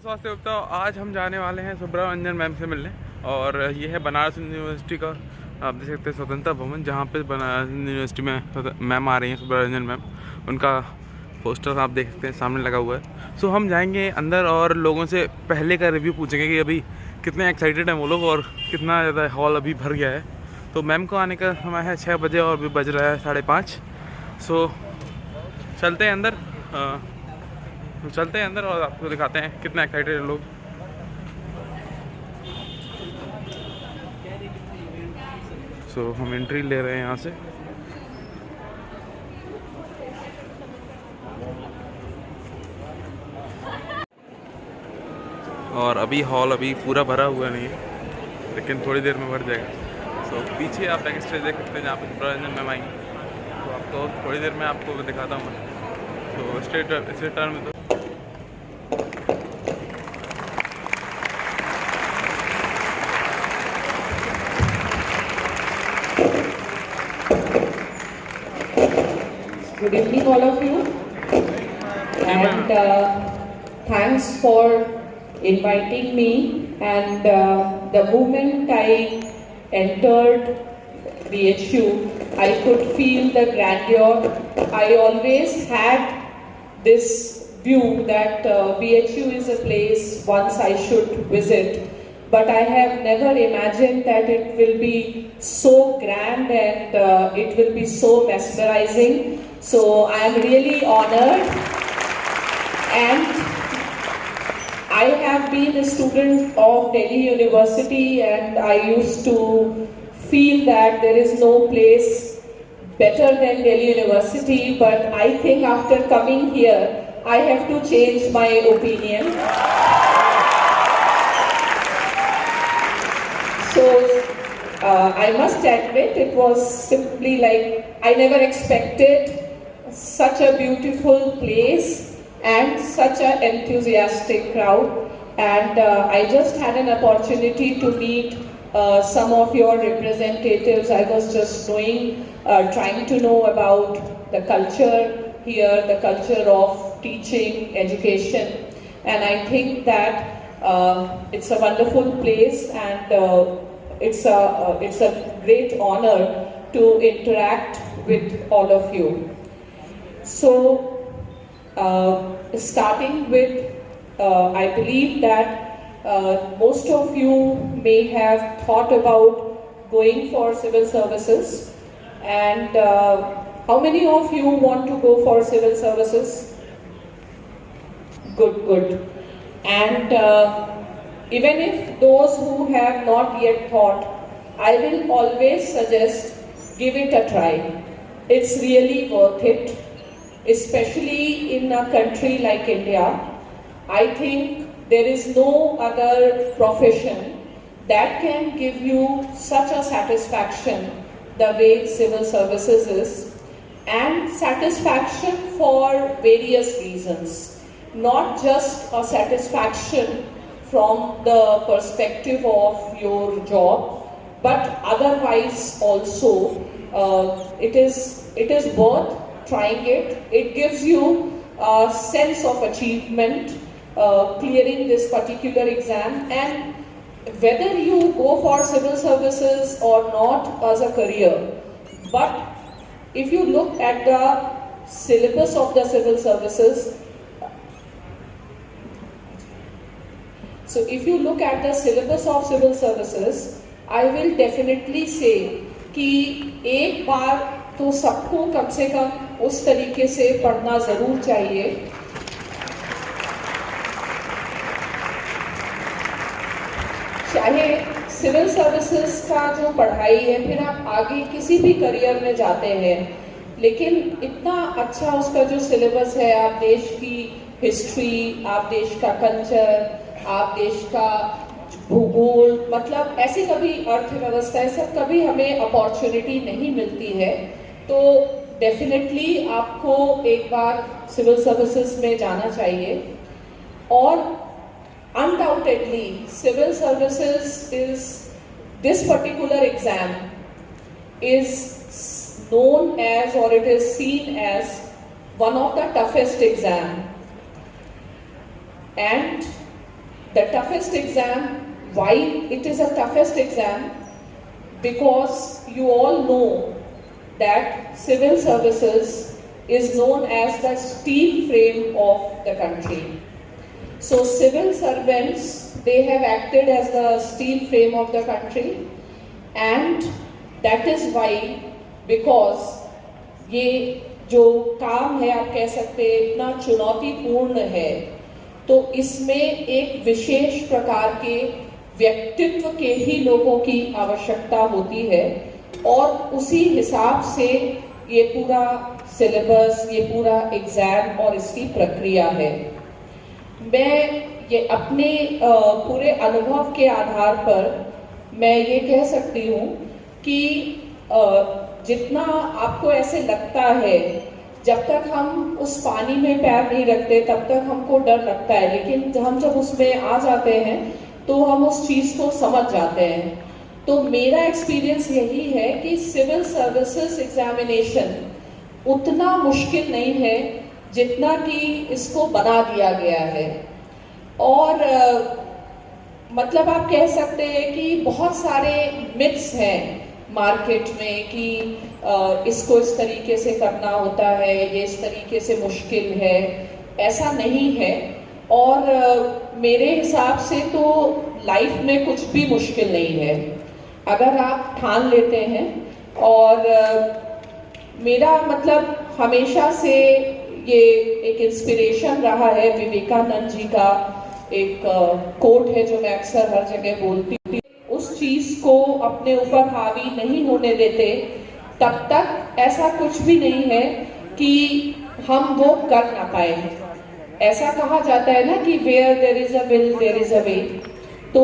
स्वास्थ्य उपता आज हम जाने वाले हैं सुब्रमण्यन मैम से मिलने। और ये है बनारस यूनिवर्सिटी का, आप देख सकते हैं, स्वतंत्रता भवन, जहाँ पे बनारस यूनिवर्सिटी में मैम आ रही हैं, सुब्रमण्यन मैम। उनका पोस्टर आप देख सकते हैं सामने लगा हुआ है। सो हम जाएंगे अंदर और लोगों से पहले का रिव्यू पूछेंगे कि अभी कितने एक्साइटेड हैं वो लोग और कितना ज़्यादा हॉल अभी भर गया है। तो मैम को आने का समय है 6 बजे और अभी बज रहा है 5:30। सो चलते हैं अंदर, और आपको दिखाते हैं कितना एक्साइटेड है लोग। सो हम एंट्री ले रहे हैं यहाँ से। और अभी हॉल अभी पूरा भरा हुआ नहीं है, लेकिन थोड़ी देर में भर जाएगा। सो पीछे आप बैक स्टेज देख सकते हैं, जहाँ पे सुब्रमण्यन मैम आएंगे। तो आपको थोड़ी देर में आपको दिखाता हूँ मैं। तो स्ट्रेट टर्न में तो Good evening, all of you, and thanks for inviting me. And the moment I entered BHU, I could feel the grandeur. I always had this view that BHU is a place once I should visit. But I have never imagined that it will be so grand and it will be so mesmerizing. So I am really honored, and I have been a student of Delhi University, and I used to feel that there is no place better than Delhi University, but I think after coming here, I have to change my opinion. So I must admit, it was simply like I never expected such a beautiful place and such an enthusiastic crowd. And I just had an opportunity to meet some of your representatives. I was just trying to know about the culture here, the culture of teaching, education, and I think that it's a wonderful place, and it's a great honor to interact with all of you. So, starting with, I believe that most of you may have thought about going for civil services, and how many of you want to go for civil services? Good. And even if those who have not yet thought, I will always suggest give it a try. It's really worth it, especially in a country like India. I think there is no other profession that can give you such a satisfaction the way civil services is, and satisfaction for various reasons. Not just a satisfaction from the perspective of your job, but otherwise also it is worth trying it. It gives you a sense of achievement clearing this particular exam, and whether you go for civil services or not as a career, but if you look at the syllabus of the civil services, so if you look at the syllabus of civil services, I will definitely say कि एक बार तो सबको कम से कम उस तरीके से पढ़ना जरूर चाहिए। चाहे सिविल सर्विसेज का जो पढ़ाई है, फिर आप आगे किसी भी करियर में जाते हैं, लेकिन इतना अच्छा उसका जो सिलेबस है, आप देश की हिस्ट्री, आप देश का कल्चर, आप देश का भूगोल, मतलब ऐसी कभी अर्थव्यवस्था, ऐसा कभी हमें अपॉर्चुनिटी नहीं मिलती है। तो डेफिनेटली आपको एक बार सिविल सर्विसेज में जाना चाहिए। और undoubtedly civil services is, this particular exam is known as, or it is seen as, one of the toughest exam, and The toughest exam, why it is a toughest exam? Because you all know that civil services is known as the steel frame of the country. So civil servants, they have acted as the steel frame of the country, and that is why, because ये जो काम है आप कह सकते हैं इतना चुनौतीपूर्ण है, तो इसमें एक विशेष प्रकार के व्यक्तित्व के ही लोगों की आवश्यकता होती है, और उसी हिसाब से ये पूरा सिलेबस, ये पूरा एग्जाम और इसकी प्रक्रिया है। मैं ये अपने पूरे अनुभव के आधार पर मैं ये कह सकती हूँ कि जितना आपको ऐसे लगता है, जब तक हम उस पानी में पैर नहीं रखते तब तक हमको डर लगता है, लेकिन हम जब उसमें आ जाते हैं तो हम उस चीज़ को समझ जाते हैं। तो मेरा एक्सपीरियंस यही है कि सिविल सर्विसेज एग्जामिनेशन उतना मुश्किल नहीं है जितना कि इसको बना दिया गया है। और मतलब आप कह सकते हैं कि बहुत सारे मिथ्स हैं मार्केट में कि इसको इस तरीके से करना होता है, ये इस तरीके से मुश्किल है, ऐसा नहीं है। और मेरे हिसाब से तो लाइफ में कुछ भी मुश्किल नहीं है अगर आप ठान लेते हैं। और मेरा मतलब हमेशा से ये एक इंस्पिरेशन रहा है, विवेकानंद जी का एक कोट है जो मैं अक्सर हर जगह बोलती हूँ, उस चीज़ को अपने ऊपर हावी नहीं होने देते तब तक ऐसा कुछ भी नहीं है कि हम वो कर ना पाए। ऐसा कहा जाता है ना कि where there is a will there is a way. तो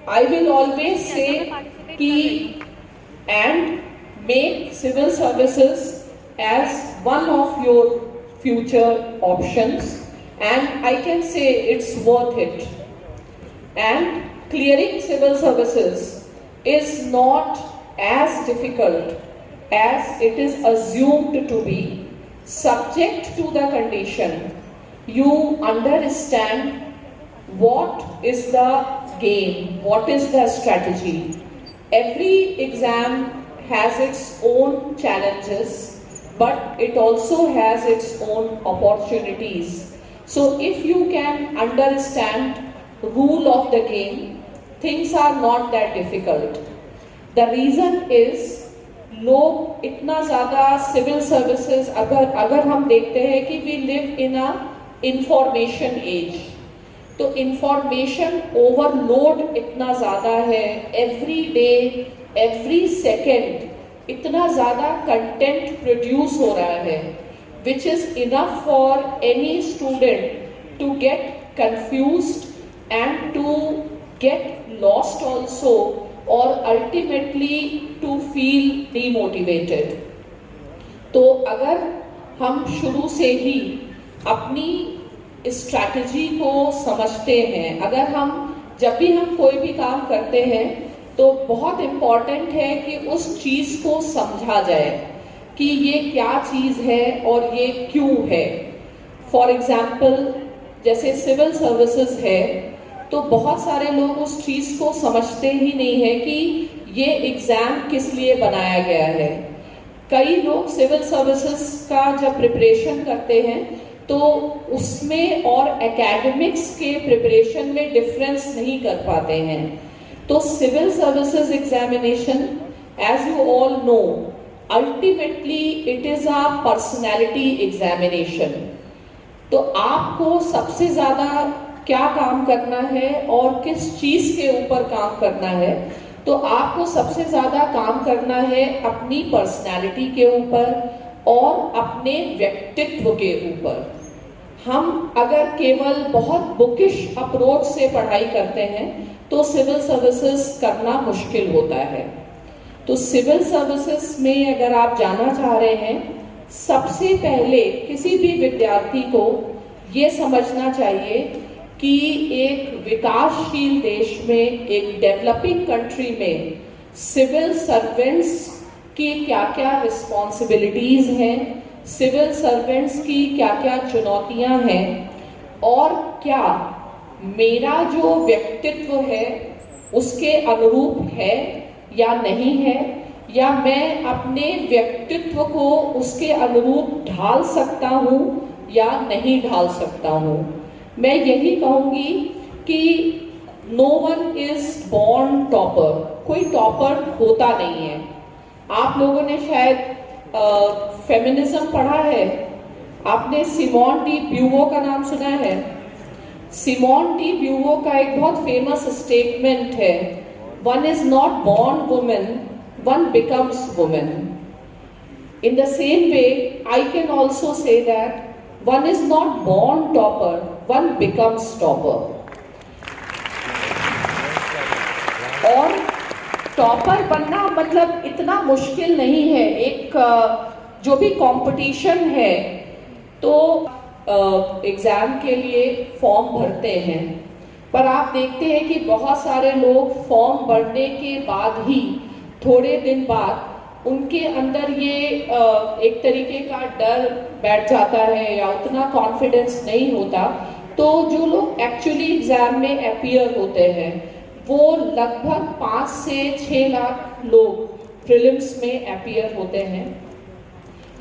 आई विल ऑलवेज से कि and make civil services as one of your future options, and I can say it's worth it. And clearing civil services is not as difficult as it is assumed to be, subject to the condition you understand what is the game, what is the strategy. Every exam has its own challenges, but it also has its own opportunities. So if you can understand rule of the game, things are not that difficult. The reason is लोग इतना ज़्यादा civil services अगर हम देखते हैं कि we live in a information age, तो information overload इतना ज़्यादा है, एवरी डे एवरी सेकेंड इतना ज़्यादा कंटेंट प्रोड्यूस हो रहा है, which is enough for any student to get confused and to get lost also, or ultimately to feel demotivated. तो अगर हम शुरू से ही अपनी स्ट्रैटेजी को समझते हैं, अगर हम जब भी हम कोई भी काम करते हैं तो बहुत इम्पॉर्टेंट है कि उस चीज़ को समझा जाए कि ये क्या चीज़ है और ये क्यों है। फॉर एग्जाम्पल जैसे सिविल सर्विसेज है तो बहुत सारे लोग उस चीज़ को समझते ही नहीं है कि ये एग्ज़ाम किस लिए बनाया गया है। कई लोग सिविल सर्विसेज का जब प्रिपरेशन करते हैं तो उसमें और एकेडमिक्स के प्रिपरेशन में डिफरेंस नहीं कर पाते हैं। तो civil services examination, as you all know, ultimately it is a personality examination. तो आपको सबसे ज़्यादा क्या काम करना है और किस चीज़ के ऊपर काम करना है, तो आपको सबसे ज़्यादा काम करना है अपनी पर्सनैलिटी के ऊपर और अपने व्यक्तित्व के ऊपर। हम अगर केवल बहुत बुकिश अप्रोच से पढ़ाई करते हैं तो सिविल सर्विसेज करना मुश्किल होता है। तो सिविल सर्विसेज में अगर आप जाना चाह रहे हैं, सबसे पहले किसी भी विद्यार्थी को ये समझना चाहिए कि एक विकासशील देश में, एक डेवलपिंग कंट्री में सिविल सर्वेंट्स की क्या क्या रिस्पॉन्सिबिलिटीज़ हैं, सिविल सर्वेंट्स की क्या क्या चुनौतियां हैं, और क्या मेरा जो व्यक्तित्व है उसके अनुरूप है या नहीं है, या मैं अपने व्यक्तित्व को उसके अनुरूप ढाल सकता हूँ या नहीं ढाल सकता हूँ। मैं यही कहूँगी कि no one is born topper, कोई टॉपर होता नहीं है। आप लोगों ने शायद फेमिनिज्म पढ़ा है, आपने सिमोन डी ब्यूवो का नाम सुना है। सिमोन डी ब्यूवो का एक बहुत फेमस स्टेटमेंट है, one is not born women, one becomes women. In the same way I can also say that one is not born topper, one becomes topper. और topper बनना मतलब इतना मुश्किल नहीं है। एक जो भी कंपटीशन है तो एग्जाम के लिए फॉर्म भरते हैं, पर आप देखते हैं कि बहुत सारे लोग फॉर्म भरने के बाद ही थोड़े दिन बाद उनके अंदर ये एक तरीके का डर बैठ जाता है या उतना कॉन्फिडेंस नहीं होता। तो जो लोग एक्चुअली एग्जाम में अपीयर होते हैं वो लगभग 5 से 6 लाख लोग प्रीलिम्स में अपीयर होते हैं,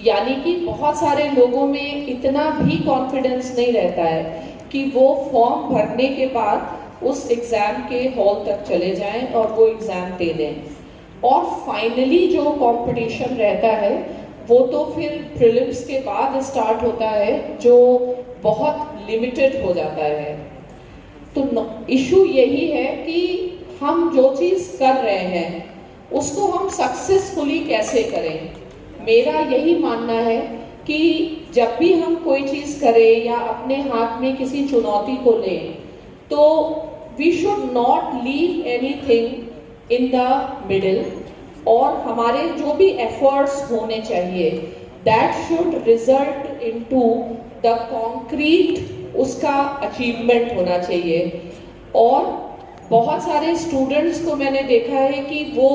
यानी कि बहुत सारे लोगों में इतना भी कॉन्फिडेंस नहीं रहता है कि वो फॉर्म भरने के बाद उस एग्ज़ाम के हॉल तक चले जाएं और वो एग्ज़ाम दे दें। और फाइनली जो कंपटीशन रहता है वो तो फिर प्रीलिम्स के बाद स्टार्ट होता है, जो बहुत लिमिटेड हो जाता है। तो इशू यही है कि हम जो चीज़ कर रहे हैं उसको हम सक्सेसफुली कैसे करें। मेरा यही मानना है कि जब भी हम कोई चीज़ करें या अपने हाथ में किसी चुनौती को लें तो we should not leave anything in the middle, और हमारे जो भी एफर्ट्स होने चाहिए that should result into the concrete, उसका अचीवमेंट होना चाहिए। और बहुत सारे स्टूडेंट्स को मैंने देखा है कि वो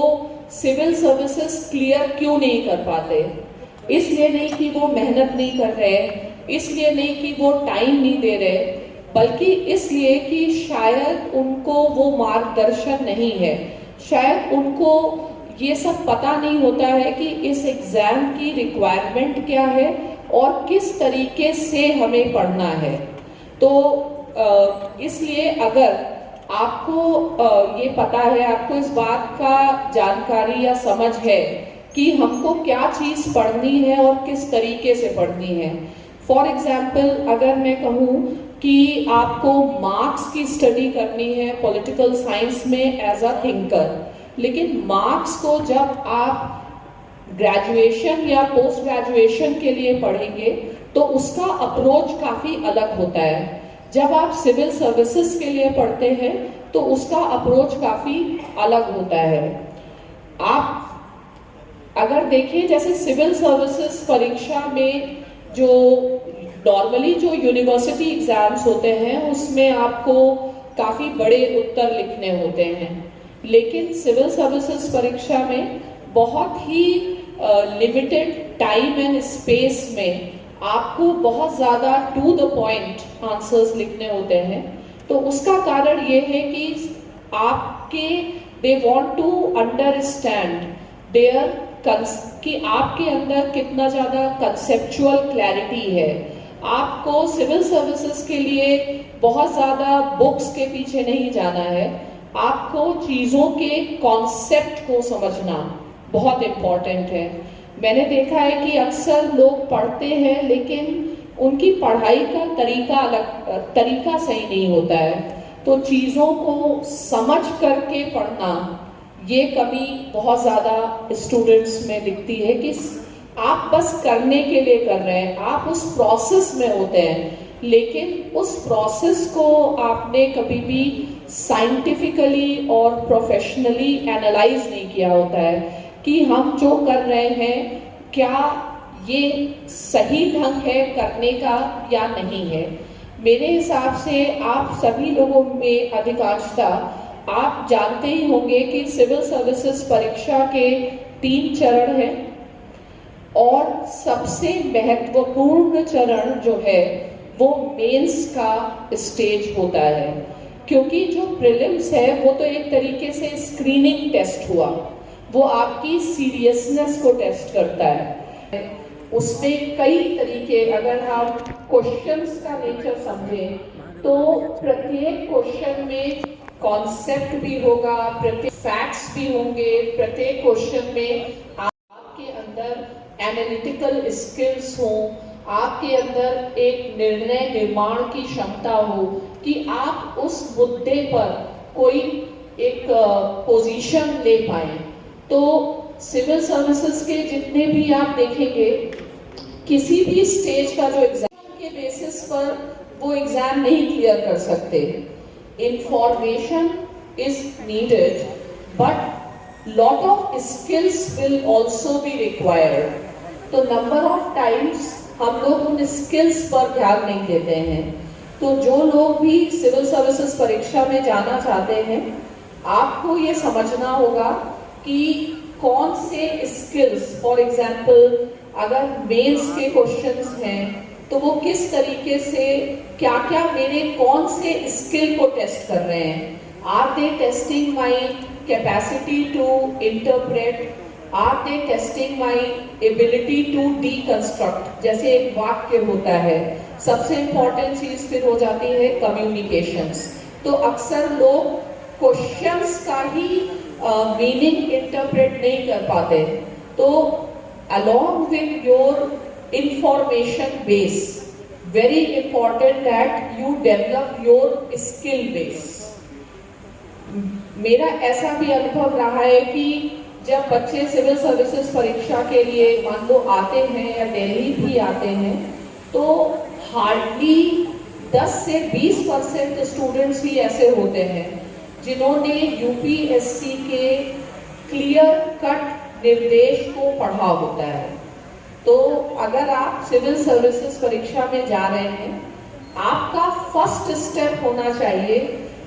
सिविल सर्विसेज क्लियर क्यों नहीं कर पाते। इसलिए नहीं कि वो मेहनत नहीं कर रहे, इसलिए नहीं कि वो टाइम नहीं दे रहे, बल्कि इसलिए कि शायद उनको वो मार्गदर्शन नहीं है, शायद उनको ये सब पता नहीं होता है कि इस एग्ज़ाम की रिक्वायरमेंट क्या है और किस तरीके से हमें पढ़ना है। तो इसलिए अगर आपको ये पता है, आपको इस बात का जानकारी या समझ है कि हमको क्या चीज़ पढ़नी है और किस तरीके से पढ़नी है। फॉर एग्जाम्पल अगर मैं कहूँ कि आपको मार्क्स की स्टडी करनी है पॉलिटिकल साइंस में एज अ थिंकर, लेकिन मार्क्स को जब आप ग्रेजुएशन या पोस्ट ग्रेजुएशन के लिए पढ़ेंगे तो उसका अप्रोच काफ़ी अलग होता है। जब आप सिविल सर्विसेज के लिए पढ़ते हैं तो उसका अप्रोच काफ़ी अलग होता है। आप अगर देखें जैसे सिविल सर्विसेज परीक्षा में जो नॉर्मली जो यूनिवर्सिटी एग्जाम्स होते हैं उसमें आपको काफ़ी बड़े उत्तर लिखने होते हैं, लेकिन सिविल सर्विसेज परीक्षा में बहुत ही लिमिटेड टाइम एंड स्पेस में आपको बहुत ज़्यादा टू द पॉइंट आंसर्स लिखने होते हैं। तो उसका कारण ये है कि आपके they want to understand their कि आपके अंदर कितना ज़्यादा कंसेप्चुअल क्लैरिटी है। आपको सिविल सर्विसेज के लिए बहुत ज़्यादा बुक्स के पीछे नहीं जाना है, आपको चीज़ों के कॉन्सेप्ट को समझना बहुत इम्पॉर्टेंट है। मैंने देखा है कि अक्सर लोग पढ़ते हैं लेकिन उनकी पढ़ाई का तरीका सही नहीं होता है, तो चीज़ों को समझ करके पढ़ना ये कमी बहुत ज़्यादा स्टूडेंट्स में दिखती है कि आप बस करने के लिए कर रहे हैं, आप उस प्रोसेस में होते हैं, लेकिन उस प्रोसेस को आपने कभी भी साइंटिफिकली और प्रोफेशनली एनालाइज नहीं किया होता है कि हम जो कर रहे हैं क्या ये सही ढंग है करने का या नहीं है। मेरे हिसाब से आप सभी लोगों में अधिकांशतः आप जानते ही होंगे कि सिविल सर्विसेज परीक्षा के 3 चरण हैं और सबसे महत्वपूर्ण चरण जो है वो मेंस का स्टेज होता है। क्योंकि जो प्रीलिम्स है वो तो एक तरीके से स्क्रीनिंग टेस्ट हुआ, वो आपकी सीरियसनेस को टेस्ट करता है। उसमें कई तरीके, अगर हम क्वेश्चंस का नेचर समझें तो प्रत्येक क्वेश्चन में कॉन्सेप्ट भी होगा, प्रत्येक फैक्ट्स भी होंगे, प्रत्येक क्वेश्चन में आपके अंदर एनालिटिकल स्किल्स हों, आपके अंदर एक निर्णय निर्माण की क्षमता हो कि आप उस मुद्दे पर कोई एक पोजीशन ले पाए। तो सिविल सर्विसेज के जितने भी आप देखेंगे, किसी भी स्टेज का जो एग्जाम के बेसिस पर वो एग्जाम नहीं क्लियर कर सकते। Information is needed but lot of skills will also be required. तो नंबर ऑफ टाइम्स हम लोग उन स्किल्स पर ध्यान नहीं देते हैं। तो जो लोग भी सिविल सर्विसेज परीक्षा में जाना चाहते हैं, आपको ये समझना होगा कि कौन से स्किल्स, फॉर एग्जाम्पल अगर मेंस के क्वेश्चंस हैं तो वो किस तरीके से क्या क्या मेरे कौन से स्किल को टेस्ट कर रहे हैं। Are they testing my capacity to interpret, are they testing my ability to deconstruct, जैसे एक वाक्य होता है। सबसे इंपॉर्टेंट चीज फिर हो जाती है कम्युनिकेशंस। तो अक्सर लोग क्वेश्चंस का ही मीनिंग इंटरप्रेट नहीं कर पाते। तो along with your information base, very important that you develop your skill base. मेरा ऐसा भी अनुभव रहा है कि जब बच्चे सिविल सर्विसेज परीक्षा के लिए मान लो आते हैं या दिल्ली भी आते हैं, तो हार्डली 10 से 20% स्टूडेंट्स ही ऐसे होते हैं जिन्होंने यूपीएससी के क्लियर कट निर्देश को पढ़ा होता है। तो अगर आप सिविल सर्विसेज परीक्षा में जा रहे हैं, आपका फर्स्ट स्टेप होना चाहिए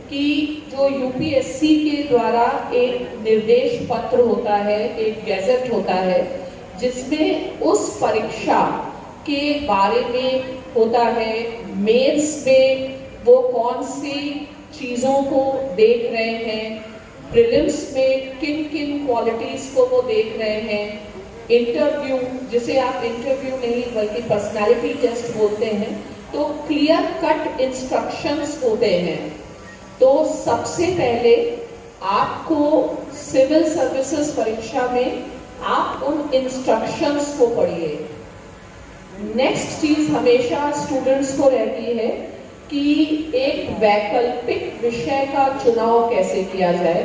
कि जो यूपीएससी के द्वारा एक निर्देश पत्र होता है, एक गैजेट होता है, जिसमें उस परीक्षा के बारे में होता है। मेंस में वो कौन सी चीज़ों को देख रहे हैं, प्रीलिम्स में किन किन क्वालिटीज को वो देख रहे हैं, इंटरव्यू, जिसे आप इंटरव्यू नहीं बल्कि पर्सनालिटी टेस्ट बोलते हैं, तो क्लियर कट इंस्ट्रक्शंस होते हैं। तो सबसे पहले आपको सिविल सर्विसेज परीक्षा में आप उन इंस्ट्रक्शंस को पढ़िए। नेक्स्ट चीज हमेशा स्टूडेंट्स को रहती है कि एक वैकल्पिक विषय का चुनाव कैसे किया जाए,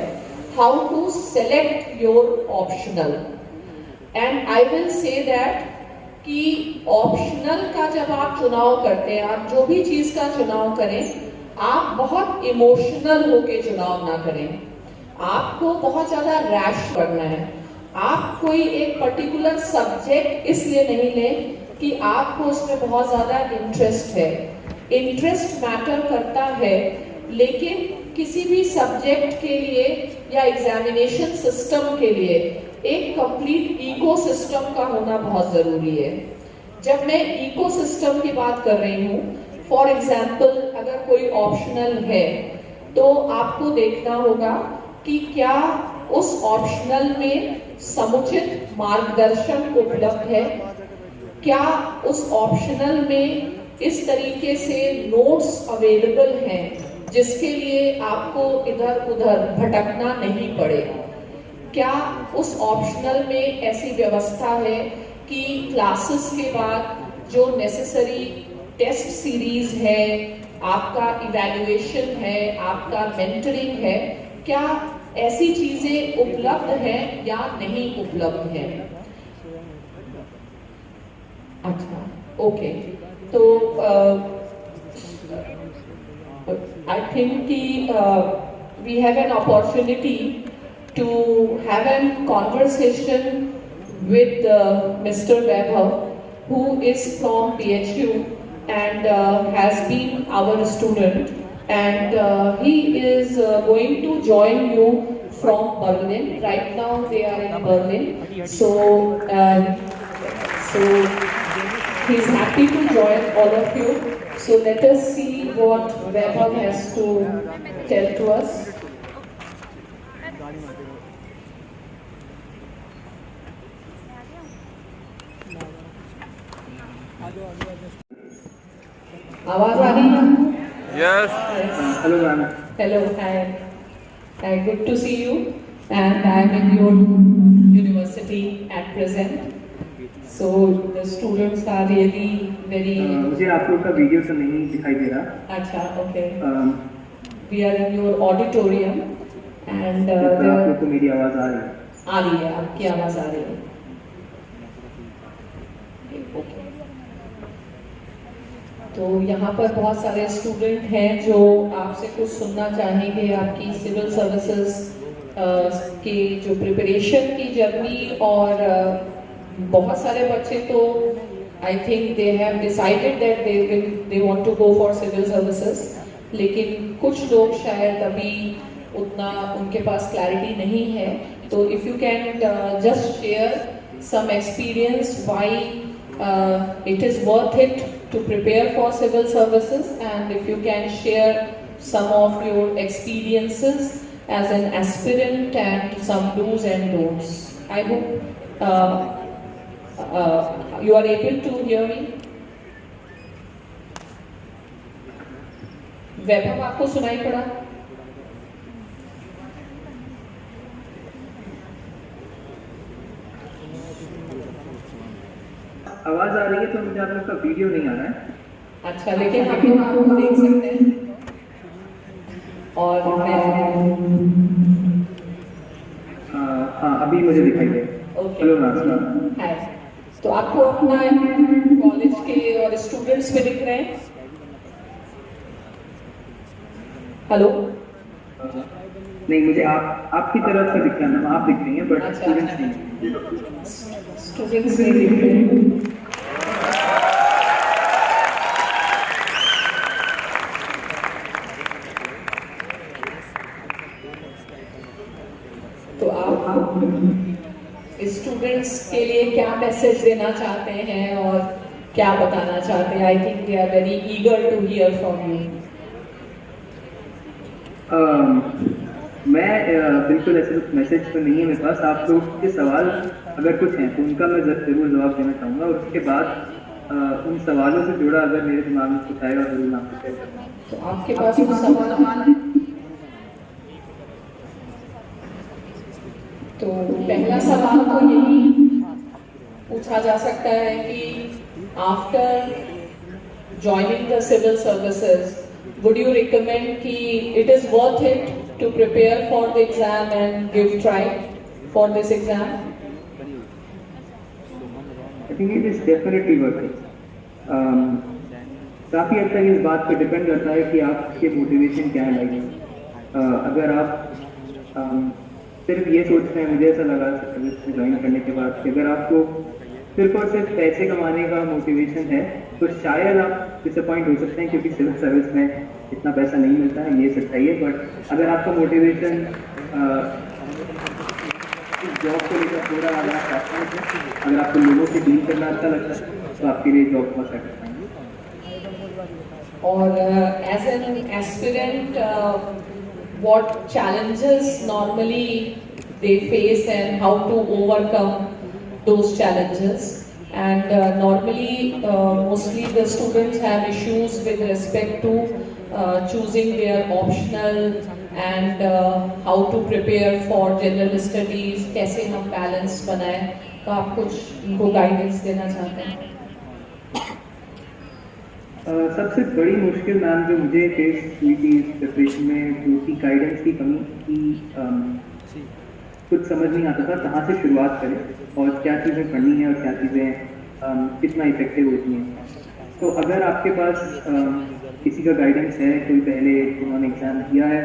how to select your optional. And I will say that कि ऑप्शनल का जब आप चुनाव करते हैं, आप जो भी चीज का चुनाव करें, आप बहुत इमोशनल होके चुनाव ना करें। आपको बहुत ज्यादा रैश करना है। आप कोई एक पर्टिकुलर सब्जेक्ट इसलिए नहीं लें कि आपको उसमें बहुत ज्यादा इंटरेस्ट है। इंटरेस्ट मैटर करता है, लेकिन किसी भी सब्जेक्ट के लिए या एग्जामिनेशन सिस्टम के लिए एक कंप्लीट इकोसिस्टम का होना बहुत जरूरी है। जब मैं इकोसिस्टम की बात कर रही हूँ, फॉर एग्जाम्पल अगर कोई ऑप्शनल है तो आपको देखना होगा कि क्या उस ऑप्शनल में समुचित मार्गदर्शन उपलब्ध है, क्या उस ऑप्शनल में इस तरीके से नोट्स अवेलेबल हैं जिसके लिए आपको इधर उधर भटकना नहीं पड़े, क्या उस ऑप्शनल में ऐसी व्यवस्था है कि क्लासेस के बाद जो नेसेसरी टेस्ट सीरीज है, आपका इवैल्यूएशन है, आपका मेंटरिंग है, क्या ऐसी चीजें उपलब्ध हैं या नहीं उपलब्ध हैं। अच्छा, ओके। तो I think we have an opportunity to have a conversation with Mr. Vaibhav, who is from PHU and has been our student, and he is going to join you from Berlin. Right now they are in Berlin, so he is happy to join all of you. So let us see what Vaibhav has to tell to us? आवाज आ रही है? Yes. Hello, ma'am. Hello, hi. Hi, good to see you. And I am in your university at present. So the students are really very. मुझे आप लोग का video तो नहीं दिखाई दे रहा। अच्छा, okay. लगता We are in your auditorium and है आप लोग को मेरी आवाज़ आ रही है। आ रही है, आपकी आवाज आ रही है। Okay. तो यहाँ पर बहुत सारे स्टूडेंट हैं जो आपसे कुछ सुनना चाहेंगे, आपकी सिविल सर्विसेज की जो प्रिपरेशन की जर्नी। और बहुत सारे बच्चे तो I think they have decided that they want to go for civil services, लेकिन कुछ लोग शायद अभी उतना उनके पास क्लैरिटी नहीं है। तो if you can just share some experience why it is worth it to prepare for civil services, and if you can share some of your experiences as an aspirant and some do's and don'ts. I hope you are able to hear me. वैभव, आपको सुनाई पड़ा? आवाज़ आ रही है तो मुझे आप लोग का वीडियो नहीं आ रहा है। अच्छा, लेकिन हम लोग आपको देख सकते हैं। और हाँ, अभी मुझे दिखाई दे। Okay, hello ma'am. हाय। तो आपको अपना कॉलेज के और स्टूडेंट्स में दिख रहे हैं? हेलो? नहीं, मुझे आपकी तरफ से दिख रहा है, आप दिख रही हैं बट अच्छा, स्टूडेंट्स नहीं। स्टूडेंट्स नहीं दिख रहे हैं। तो आप स्टूडेंट्स के लिए क्या मैसेज देना चाहते हैं और क्या बताना चाहते हैं? I think they are very eager to hear from you. मैं बिल्कुल ऐसे मैसेज तो नहीं है मेरे पास। आप लोग के सवाल अगर कुछ हैं तो उनका मैं ज़रूर जवाब देना चाहूँगा, और उसके बाद उन सवालों से जुड़ा अगर मेरे दिमाग में कुछ आएगा ज़रूर मैं आपको शेयर करूँगा। तो आपके पास कुछ सवाल है? तो पहला सवाल तो यही पूछा जा सकता है कि after joining the civil services would you recommend कि it is worth it to prepare for the exam and give try for this exam? I think it is definitely worth it. काफ़ी हद तक इस बात पे डिपेंड करता है कि आपके मोटिवेशन क्या है लाइफ। अगर आप सिर्फ ये सोचते हैं, मुझे ऐसा लगा सर्विस में ज्वाइन करने के बाद कि अगर आपको सिर्फ और सिर्फ पैसे कमाने का मोटिवेशन है तो शायद आप डिसअपॉइंट हो सकते हैं, क्योंकि सिविल सर्विस में इतना पैसा नहीं मिलता है, ये सच्चाई है। बट अगर आपका मोटिवेशन इस जॉब को लेकर पूरा, अगर आप पैशनेट हैं, अगर आपको लोगों से डील करना अच्छा लगता है तो आपके लिए जॉब बहुत सेटिस्फाइंग है। और as an aspirant what challenges normally they face and how to overcome those challenges? And normally mostly the students have issues with respect to choosing their optional and how to prepare for general studies, कैसे हम balance बनाएं। तो आप कुछ इनको guidance देना चाहते हैं? सबसे बड़ी मुश्किल मैम जो मुझे फेस हुई थी इस प्रिपरेशन में, जो कि गाइडेंस की कमी की, कुछ समझ नहीं आता था कहाँ से शुरुआत करें और क्या चीज़ें पढ़नी है और क्या चीज़ें कितना इफेक्टिव होती हैं। तो अगर आपके पास किसी का गाइडेंस है, कोई पहले उन्होंने एग्ज़ाम दिया है,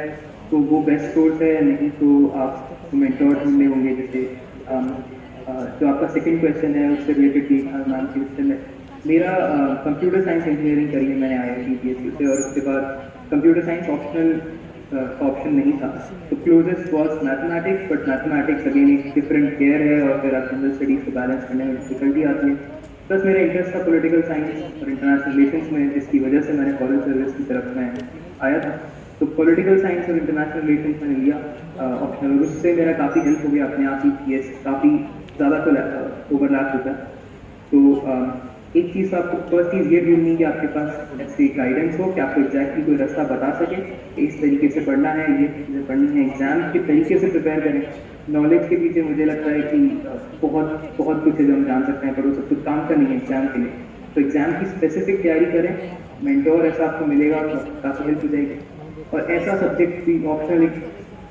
तो वो बेस्ट सोर्स है। नहीं तो आप मेंटोर ढूंढने होंगे। जैसे जो आपका सेकंड क्वेश्चन है उससे रिलेटेड ठीक था मैम की, उससे मेरा कंप्यूटर साइंस इंजीनियरिंग करी है मैंने IIT से, और उसके बाद कंप्यूटर साइंस ऑप्शन नहीं था, तो closest was mathematics. But mathematics again एक डिफरेंट केयर है और फिर आप जनरल स्टडीज़ को बैलेंस करने में डिफिकल्टी आती है। प्लस मेरा इंटरेस्ट था पॉलिटिकल साइंस और इंटरनेशनल रिलेशंस में, जिसकी वजह से मैंने कॉलेज सर्विस की तरफ में आया था। तो पॉलिटिकल साइंस और इंटरनेशनल रिलेशंस मैंने लिया ऑप्शनल, और उससे मेरा काफ़ी हेल्प हो गया अपने आप ही, काफ़ी ज़्यादा तो ओवरलैप होता है। तो एक चीज़ आपको फर्स्ट चीज़ ये ढूंढनी कि आपके पास ऐसी गाइडेंस हो कि आपको एग्जैक्टली कोई रास्ता बता सके कि इस तरीके से पढ़ना है, ये चीज़ें पढ़नी है, एग्जाम के तरीके से प्रिपेयर करें। नॉलेज के पीछे मुझे लगता है कि बहुत बहुत कुछ है जो हम जान सकते हैं, पर वो सब कुछ काम का नहीं है एग्जाम के लिए। तो एग्जाम की स्पेसिफिक तैयारी करें, मेंटोर ऐसा आपको मिलेगा तो काफ़ी हेल्प हो जाएगी। और ऐसा सब्जेक्ट भी ऑप्शनल एक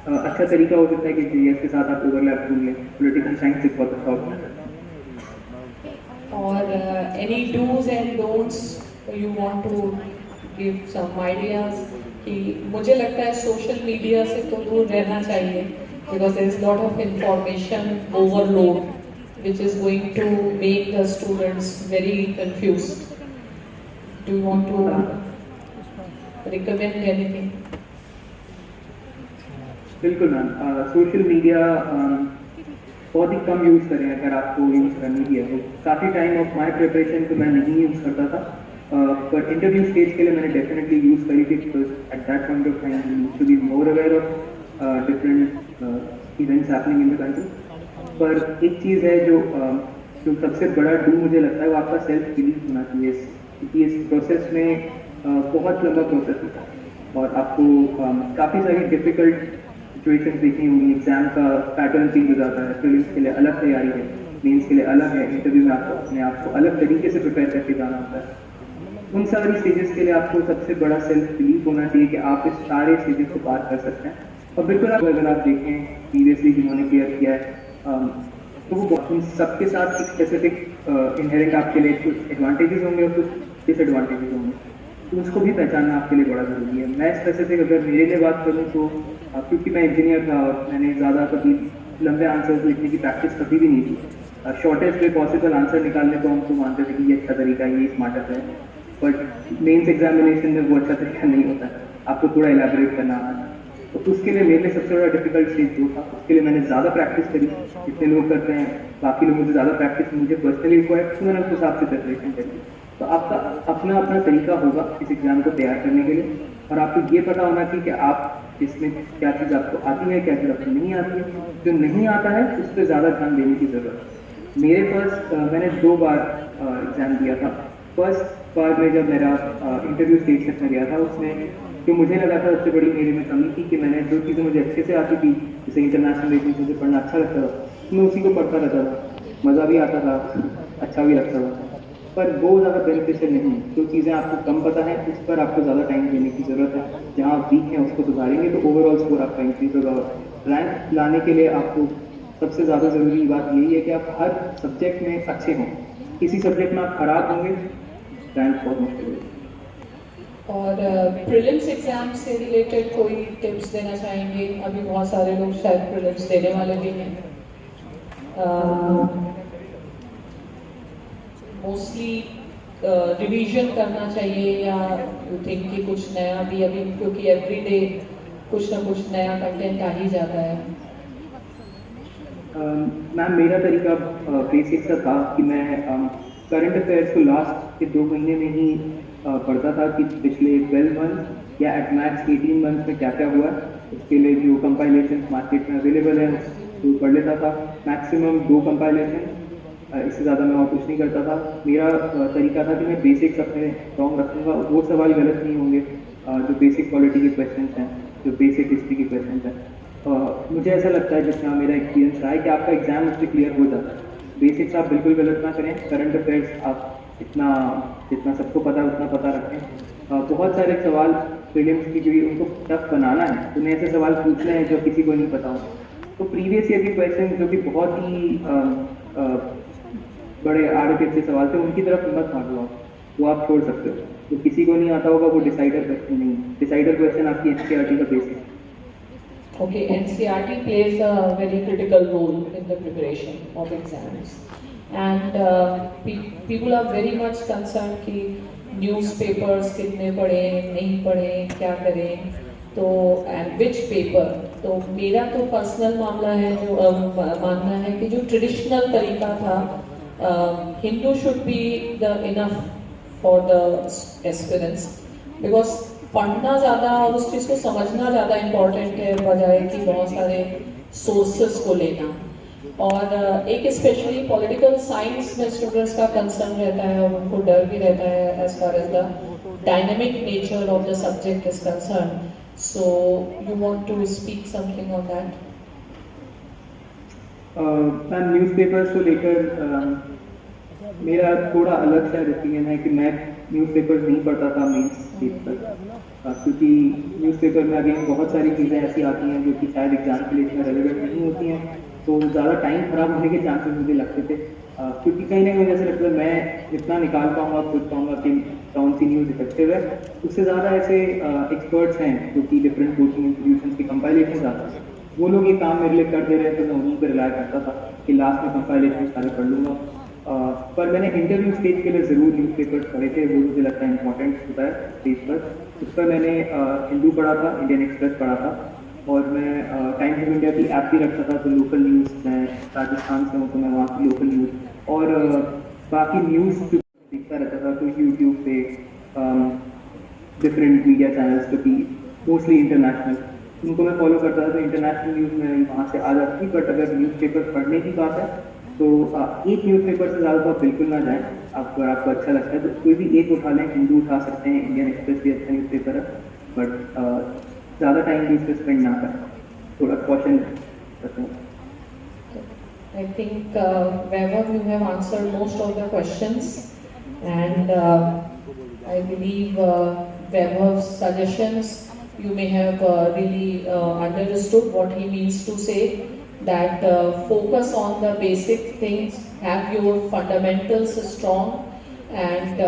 अच्छा तरीका हो सकता है कि जीएस के साथ आप ओवरलैप ढूंढ लें। पॉलिटिकल साइंस एक बहुत अच्छा ऑप्शन है। और any do's and don'ts you want to give some ideas कि मुझे लगता है सोशल मीडिया से तो दूर रहना चाहिए, because there is lot of information overload which is going to make the students very confused. Do you want to recommend anything? बिल्कुल मैम, सोशल मीडिया बहुत ही कम यूज़ करें अगर आपको यूज़ करनी ही है तो। काफ़ी टाइम ऑफ माय प्रिपरेशन तो मैं नहीं यूज़ करता था, पर इंटरव्यू स्टेज के लिए मैंने डेफिनेटली यूज़ करी थी, because at that point of time you need to be more aware of different events happening in the country. पर एक चीज़ है जो सबसे बड़ा डू मुझे लगता है वो आपका सेल्फ बिलीफ होना चाहिए, क्योंकि इस प्रोसेस में बहुत लंबा प्रोसेस होता है और आपको काफ़ी सारी डिफ़िकल्ट सिचुएशन देखनी होगी। एग्जाम का पैटर्न चेंज हो जाता है, प्रीलिम्स के लिए अलग तैयारी है, मेंस के लिए अलग है, इंटरव्यू में आपको अपने आप को अलग तरीके से प्रिपेयर करके जाना होता है। उन सारी स्टेजेस के लिए आपको सबसे बड़ा सेल्फ बिलीफ होना चाहिए कि आप इस सारे स्टेजेस को पार कर सकते हैं। और बिल्कुल आप अगर आप देखें प्रीवियसली जिन्होंने क्लियर किया है तो वो उन सबके साथ एक स्पेसिफिक इनहेरेंट आपके लिए कुछ एडवांटेजेस होंगे और कुछ डिसएडवांटेजेस होंगे, तो उसको भी पहचानना आपके लिए बड़ा ज़रूरी है। मैं स्पेसिफिक अगर मेरे लिए बात करूँ तो क्योंकि मैं इंजीनियर था और मैंने ज़्यादा कभी लंबे आंसर्स लिखने की प्रैक्टिस कभी भी नहीं की। शॉर्टेस्ट वे पॉसिबल आंसर निकालने को हम तो मानते थे कि ये अच्छा तरीका है, ये स्मार्टर है, बट मेंस एग्जामिनेशन में वो अच्छा तरीका नहीं होता है, आपको थोड़ा इलेबोरेट करना आना। तो उसके लिए मेरे लिए सबसे बड़ा डिफिकल्ट स्टेज वो था, उसके लिए मैंने ज़्यादा प्रैक्टिस करी। जितने लोग करते हैं बाकी लोगों से ज़्यादा प्रैक्टिस मुझे पर्सनली रिक्वायर्ड, तो मैंने उस हिसाब से प्रिपरेशन करी। तो आपका अपना अपना तरीका होगा इस एग्ज़ाम को तैयार करने के लिए, और आपको ये पता होना चाहिए कि आप इसमें क्या चीज़ आपको आती है, क्या चीज़ आपको नहीं आती है। जो नहीं आता है उस पर ज़्यादा ध्यान देने की ज़रूरत है। मेरे पास मैंने 2 बार एग्ज़ाम दिया था। फर्स्ट बार में जब मेरा इंटरव्यू स्टेज तक में गया था, उसमें जो मुझे लगा था सबसे बड़ी मेरे में कमी थी कि मैंने जो चीज़ें मुझे अच्छे से आती थी, जैसे इंटरनेशनल रिलेशंस मुझे पढ़ना अच्छा लगता था, मैं उसी को पढ़ता रहता था, मज़ा भी आता था, अच्छा भी लगता था, पर वो ज़्यादा बेनिफिशियल नहीं। जो चीज़ें आपको कम पता है उस पर आपको ज़्यादा टाइम देने की ज़रूरत है। जहाँ आप वीक हैं उसको सुधारेंगे तो ओवरऑल स्कोर आपका इंक्रीज होगा। रैंक लाने के लिए आपको सबसे ज़्यादा ज़रूरी बात यही है कि आप हर सब्जेक्ट में अच्छे हों। किसी सब्जेक्ट में आप खराब होंगे, रैंक बहुत मुश्किल होगी। और प्रीलिम्स एग्जाम से रिलेटेड कोई टिप्स देना चाहेंगे? अभी बहुत सारे लोग शायद प्रीलिम्स देने वाले भी हैं। मोस्टली रिवीजन करना चाहिए या यू थिंक कि कुछ नया भी अभी, क्योंकि एवरीडे कुछ ना कुछ नया कंटेंट आ ही जाता है? मैम मेरा तरीका बेसिक सा था कि मैं करंट अफेयर्स को लास्ट के 2 महीने में ही पढ़ता था कि पिछले 12 मंथ या एट मैक्स 18 मंथ में क्या क्या हुआ। उसके लिए जो कंपाइलेशन मार्केट में अवेलेबल है वो पढ़ लेता था। मैक्सिमम 2 कंपाइलेशन, इससे ज़्यादा मैं और कुछ नहीं करता था। मेरा तरीका था कि मैं बेसिक्स अपने स्ट्रॉन्ग रखूँगा, वो सवाल गलत नहीं होंगे जो बेसिक पॉलिटी के क्वेश्चन हैं, जो बेसिक हिस्ट्री के क्वेश्चन हैं। मुझे ऐसा लगता है जितना मेरा एक्सपीरियंस रहा है कि आपका एग्जाम उससे क्लियर हो जाता है। बेसिक्स आप बिल्कुल गलत ना करें, करंट अफेयर्स आप जितना सबको पता है उतना पता रखें। बहुत सारे सवाल प्रीलिम्स की जो उनको टफ बनाना है, उन्हें ऐसे सवाल पूछने हैं जो किसी को नहीं पता हो। तो प्रीवियस ईयर के क्वेश्चन जो कि बहुत ही बड़े आड़े टेढ़े सवाल थे, उनकी तरफ मत भागो, वो आप छोड़ सकते हो। तो किसी को नहीं आता होगा वो डिसाइडर क्वेश्चन नहीं, डिसाइडर क्वेश्चन आपकी एनसीईआरटी का बेस है। Okay, NCERT plays a very critical role in the preparation of exams, and people are very much concerned कि newspapers कितने पढ़ें, नहीं पढ़ें, क्या करें, तो and which paper। तो मेरा तो पर्सनल मामला है, जो मानना है कि जो ट्रेडिशनल तरीका था, Hindu should be the enough for the aspirants, because पढ़ना ज़्यादा और उस चीज़ को समझना ज़्यादा इम्पोर्टेंट है बजाय कि बहुत सारे सोर्सेस को लेना। और एक स्पेशली पॉलिटिकल साइंस में स्टूडेंट्स का कंसर्न रहता है और उनको डर भी रहता है as far as the dynamic nature of the subject is concern. So you want to speak something on that? Ma'am, newspapers को लेकर मेरा थोड़ा अलग सा ओपिनियन है कि मैं न्यूज़पेपर्स नहीं पढ़ता था मेंस स्टेज पर, क्योंकि न्यूज़पेपर में अगेन बहुत सारी चीज़ें ऐसी आती हैं जो कि शायद एग्जाम के लिए इतना रेलेवेंट नहीं होती हैं, तो ज़्यादा टाइम खराब होने के चांसेस मुझे लगते थे। क्योंकि कहीं ना कहीं मुझे ऐसा लगता है मैं जितना निकाल पाऊँगा खुद पाऊँगा कि कौन सी न्यूज़ इफेक्टिव है, उससे ज़्यादा ऐसे एक्सपर्ट्स हैं जो कि डिफरेंट कोचिंग इंस्टीट्यूशन के कंपाइलेशन आते हैं, वो लोग ये काम मेरे लिए कर दे रहे थे, मैं उन्हीं पर रिलाय करता था कि लास्ट में कंपाइलेशन सारे पढ़ लूँगा। पर मैंने इंटरव्यू स्टेज के लिए ज़रूर न्यूज़पेपर्स पढ़े थे, वो मुझे लगता है इंपॉर्टेंट होता है स्टेज पर। उस पर मैंने हिंदू पढ़ा था, इंडियन एक्सप्रेस पढ़ा था, और मैं टाइम्स ऑफ इंडिया की ऐप भी रखता था, तो लोकल न्यूज़, मैं राजस्थान से हूँ तो मैं वहाँ की लोकल न्यूज़ और बाकी न्यूज़ देखता रहता था। तो यूट्यूब पे डिफरेंट मीडिया चैनल्स जो कि मोस्टली इंटरनेशनल, उनको मैं फॉलो करता था, तो इंटरनेशनल न्यूज़ में वहाँ से आ जाती थी। बट अगर न्यूज़पेपर पढ़ने की बात है तो एक न्यूज़पेपर से ज़्यादा तो आप बिल्कुल ना जाएँ। अगर आपको अच्छा लगता है तो कोई भी एक उठा लें, हिंदू उठा सकते हैं, इंडियन एक्सप्रेस भी अच्छा न्यूज़पेपर है, बट ज़्यादा टाइम भी इस पर स्पेंड ना करें, थोड़ा कॉशन रखें। I think Vaibhav, you have answered most of the questions, and I believe Vaibhav's suggestions, you may have really understood what he means to say, that focus on the basic things, have your fundamentals strong, and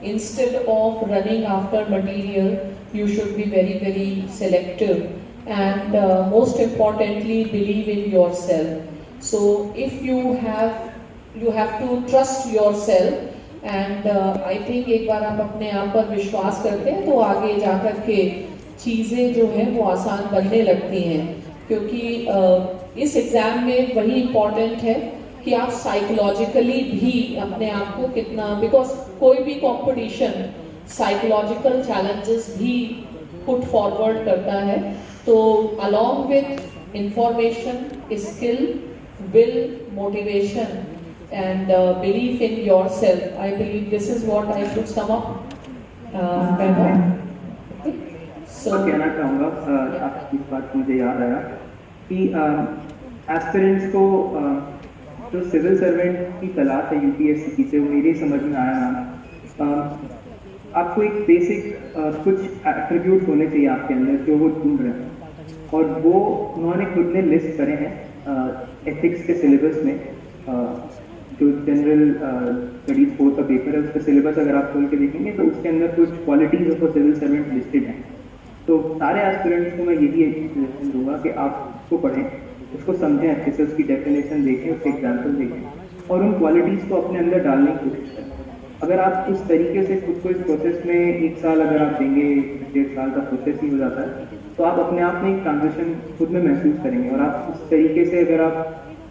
instead of running after material, you should be very, very selective, and most importantly, believe in yourself. So if you have to trust yourself, and I think एक बार आप अपने आप पर विश्वास करते हैं तो आगे जाकर के चीज़ें जो हैं वो आसान बनने लगती हैं, क्योंकि इस एग्ज़ाम में वही इम्पोर्टेंट है कि आप साइकोलॉजिकली भी अपने आप को कितना, बिकॉज कोई भी कंपटीशन साइकोलॉजिकल चैलेंजेस भी पुट फॉरवर्ड करता है, तो along with information, skill, will, motivation, and belief in yourself. I believe this is what I should sum up. So कहना चाहूँगा, आपकी इस बात मुझे याद आया कि एस्पिरेंट्स को जो सिविल सर्वेंट की तलाश है यूपीएससी की, से मेरी समझ में आया ना, आपको एक बेसिक कुछ एट्रीब्यूट होने चाहिए आपके अंदर जो वो ढूंढ रहे हैं, और वो उन्होंने खुद ने लिस्ट करे हैं एथिक्स के सिलेबस में। जो जनरल स्टडीज 4 का पेपर है उसका सिलेबस अगर आप खोल के देखेंगे तो उसके अंदर कुछ qualities of civil servant listed हैं। तो सारे एस्पिरेंट्स को मैं यही सजेशन दूंगा कि आप उसको पढ़ें, उसको समझें अच्छे से, उसकी डेफिनेशन देखें, उसके एग्जाम्पल देखें और उन क्वालिटीज़ को अपने अंदर डालने की कोशिश करें। अगर आप उस तरीके से खुद को इस प्रोसेस में 1 साल अगर आप देंगे, 1.5 साल का प्रोसेस ही हो जाता है, तो आप अपने आप में एक ट्रांजिशन खुद में महसूस करेंगे, और आप उस तरीके से अगर आप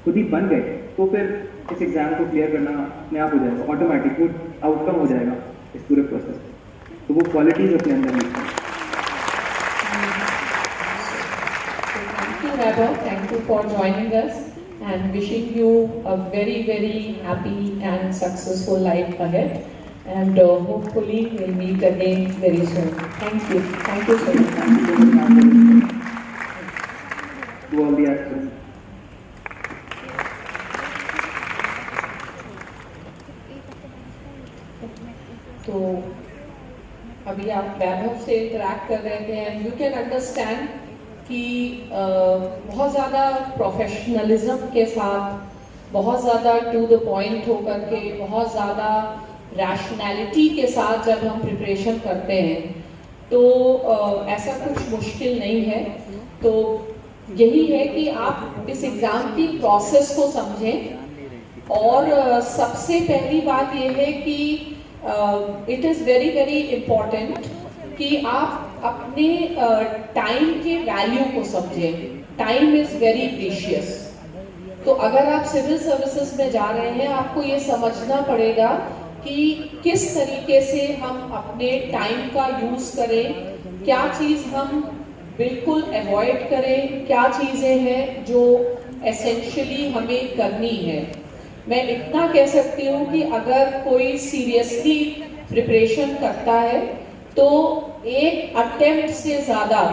खुद ही बन गए तो फिर इस एग्ज़ाम को क्लियर करना अपने आप हो जाएगा, ऑटोमेटिक वो आउटकम हो जाएगा इस पूरे प्रोसेस में। तो वो क्वालिटीज़ अपने अंदर मिलती हैं। Thank you, Vaibhav. Thank you for joining us, and wishing you a very, very happy and successful life ahead. And hopefully we'll meet again very soon. Thank you. Thank you so much. To all the aspirants. तो अभी आप वैभव से interact कर रहे थे, and you can understand कि बहुत ज़्यादा प्रोफेशनलिज्म के साथ, बहुत ज़्यादा टू द पॉइंट होकर के, बहुत ज़्यादा रैशनैलिटी के साथ जब हम प्रिपरेशन करते हैं तो ऐसा कुछ मुश्किल नहीं है। तो यही है कि आप इस एग्ज़ाम की प्रोसेस को समझें, और सबसे पहली बात यह है कि it is very very important कि आप अपने टाइम के वैल्यू को समझें। Time is very precious. तो अगर आप सिविल सर्विसेज में जा रहे हैं, आपको ये समझना पड़ेगा कि किस तरीके से हम अपने टाइम का यूज़ करें, क्या चीज़ हम बिल्कुल अवॉइड करें, क्या चीज़ें हैं जो एसेंशियली हमें करनी है। मैं इतना कह सकती हूँ कि अगर कोई सीरियसली प्रिपरेशन करता है तो एक अटेम्प्ट से ज़्यादा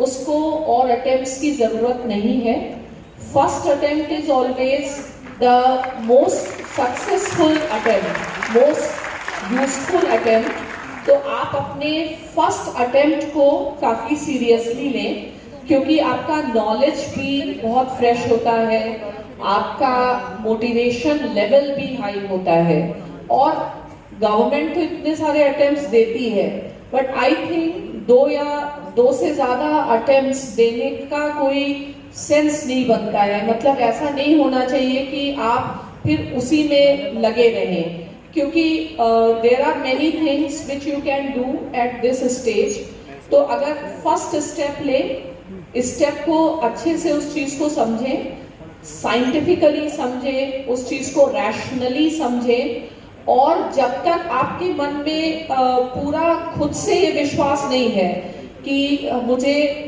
उसको और अटेम्प्ट्स की ज़रूरत नहीं है। First attempt is always the most successful attempt, most useful attempt. तो आप अपने फर्स्ट अटेम्प्ट को काफ़ी सीरियसली लें, क्योंकि आपका नॉलेज भी बहुत फ्रेश होता है, आपका मोटिवेशन लेवल भी हाई होता है। और गवर्नमेंट तो इतने सारे अटेम्प्ट्स देती है, बट आई थिंक दो से ज़्यादा अटेम्प्ट्स देने का कोई सेंस नहीं बनता है। मतलब ऐसा नहीं होना चाहिए कि आप फिर उसी में लगे रहें, क्योंकि there are many things which you can do at this stage. तो अगर फर्स्ट स्टेप लें, स्टेप को अच्छे से उस चीज़ को समझें, साइंटिफिकली समझें, उस चीज़ को रैशनली समझें। और जब तक आपके मन में पूरा खुद से ये विश्वास नहीं है कि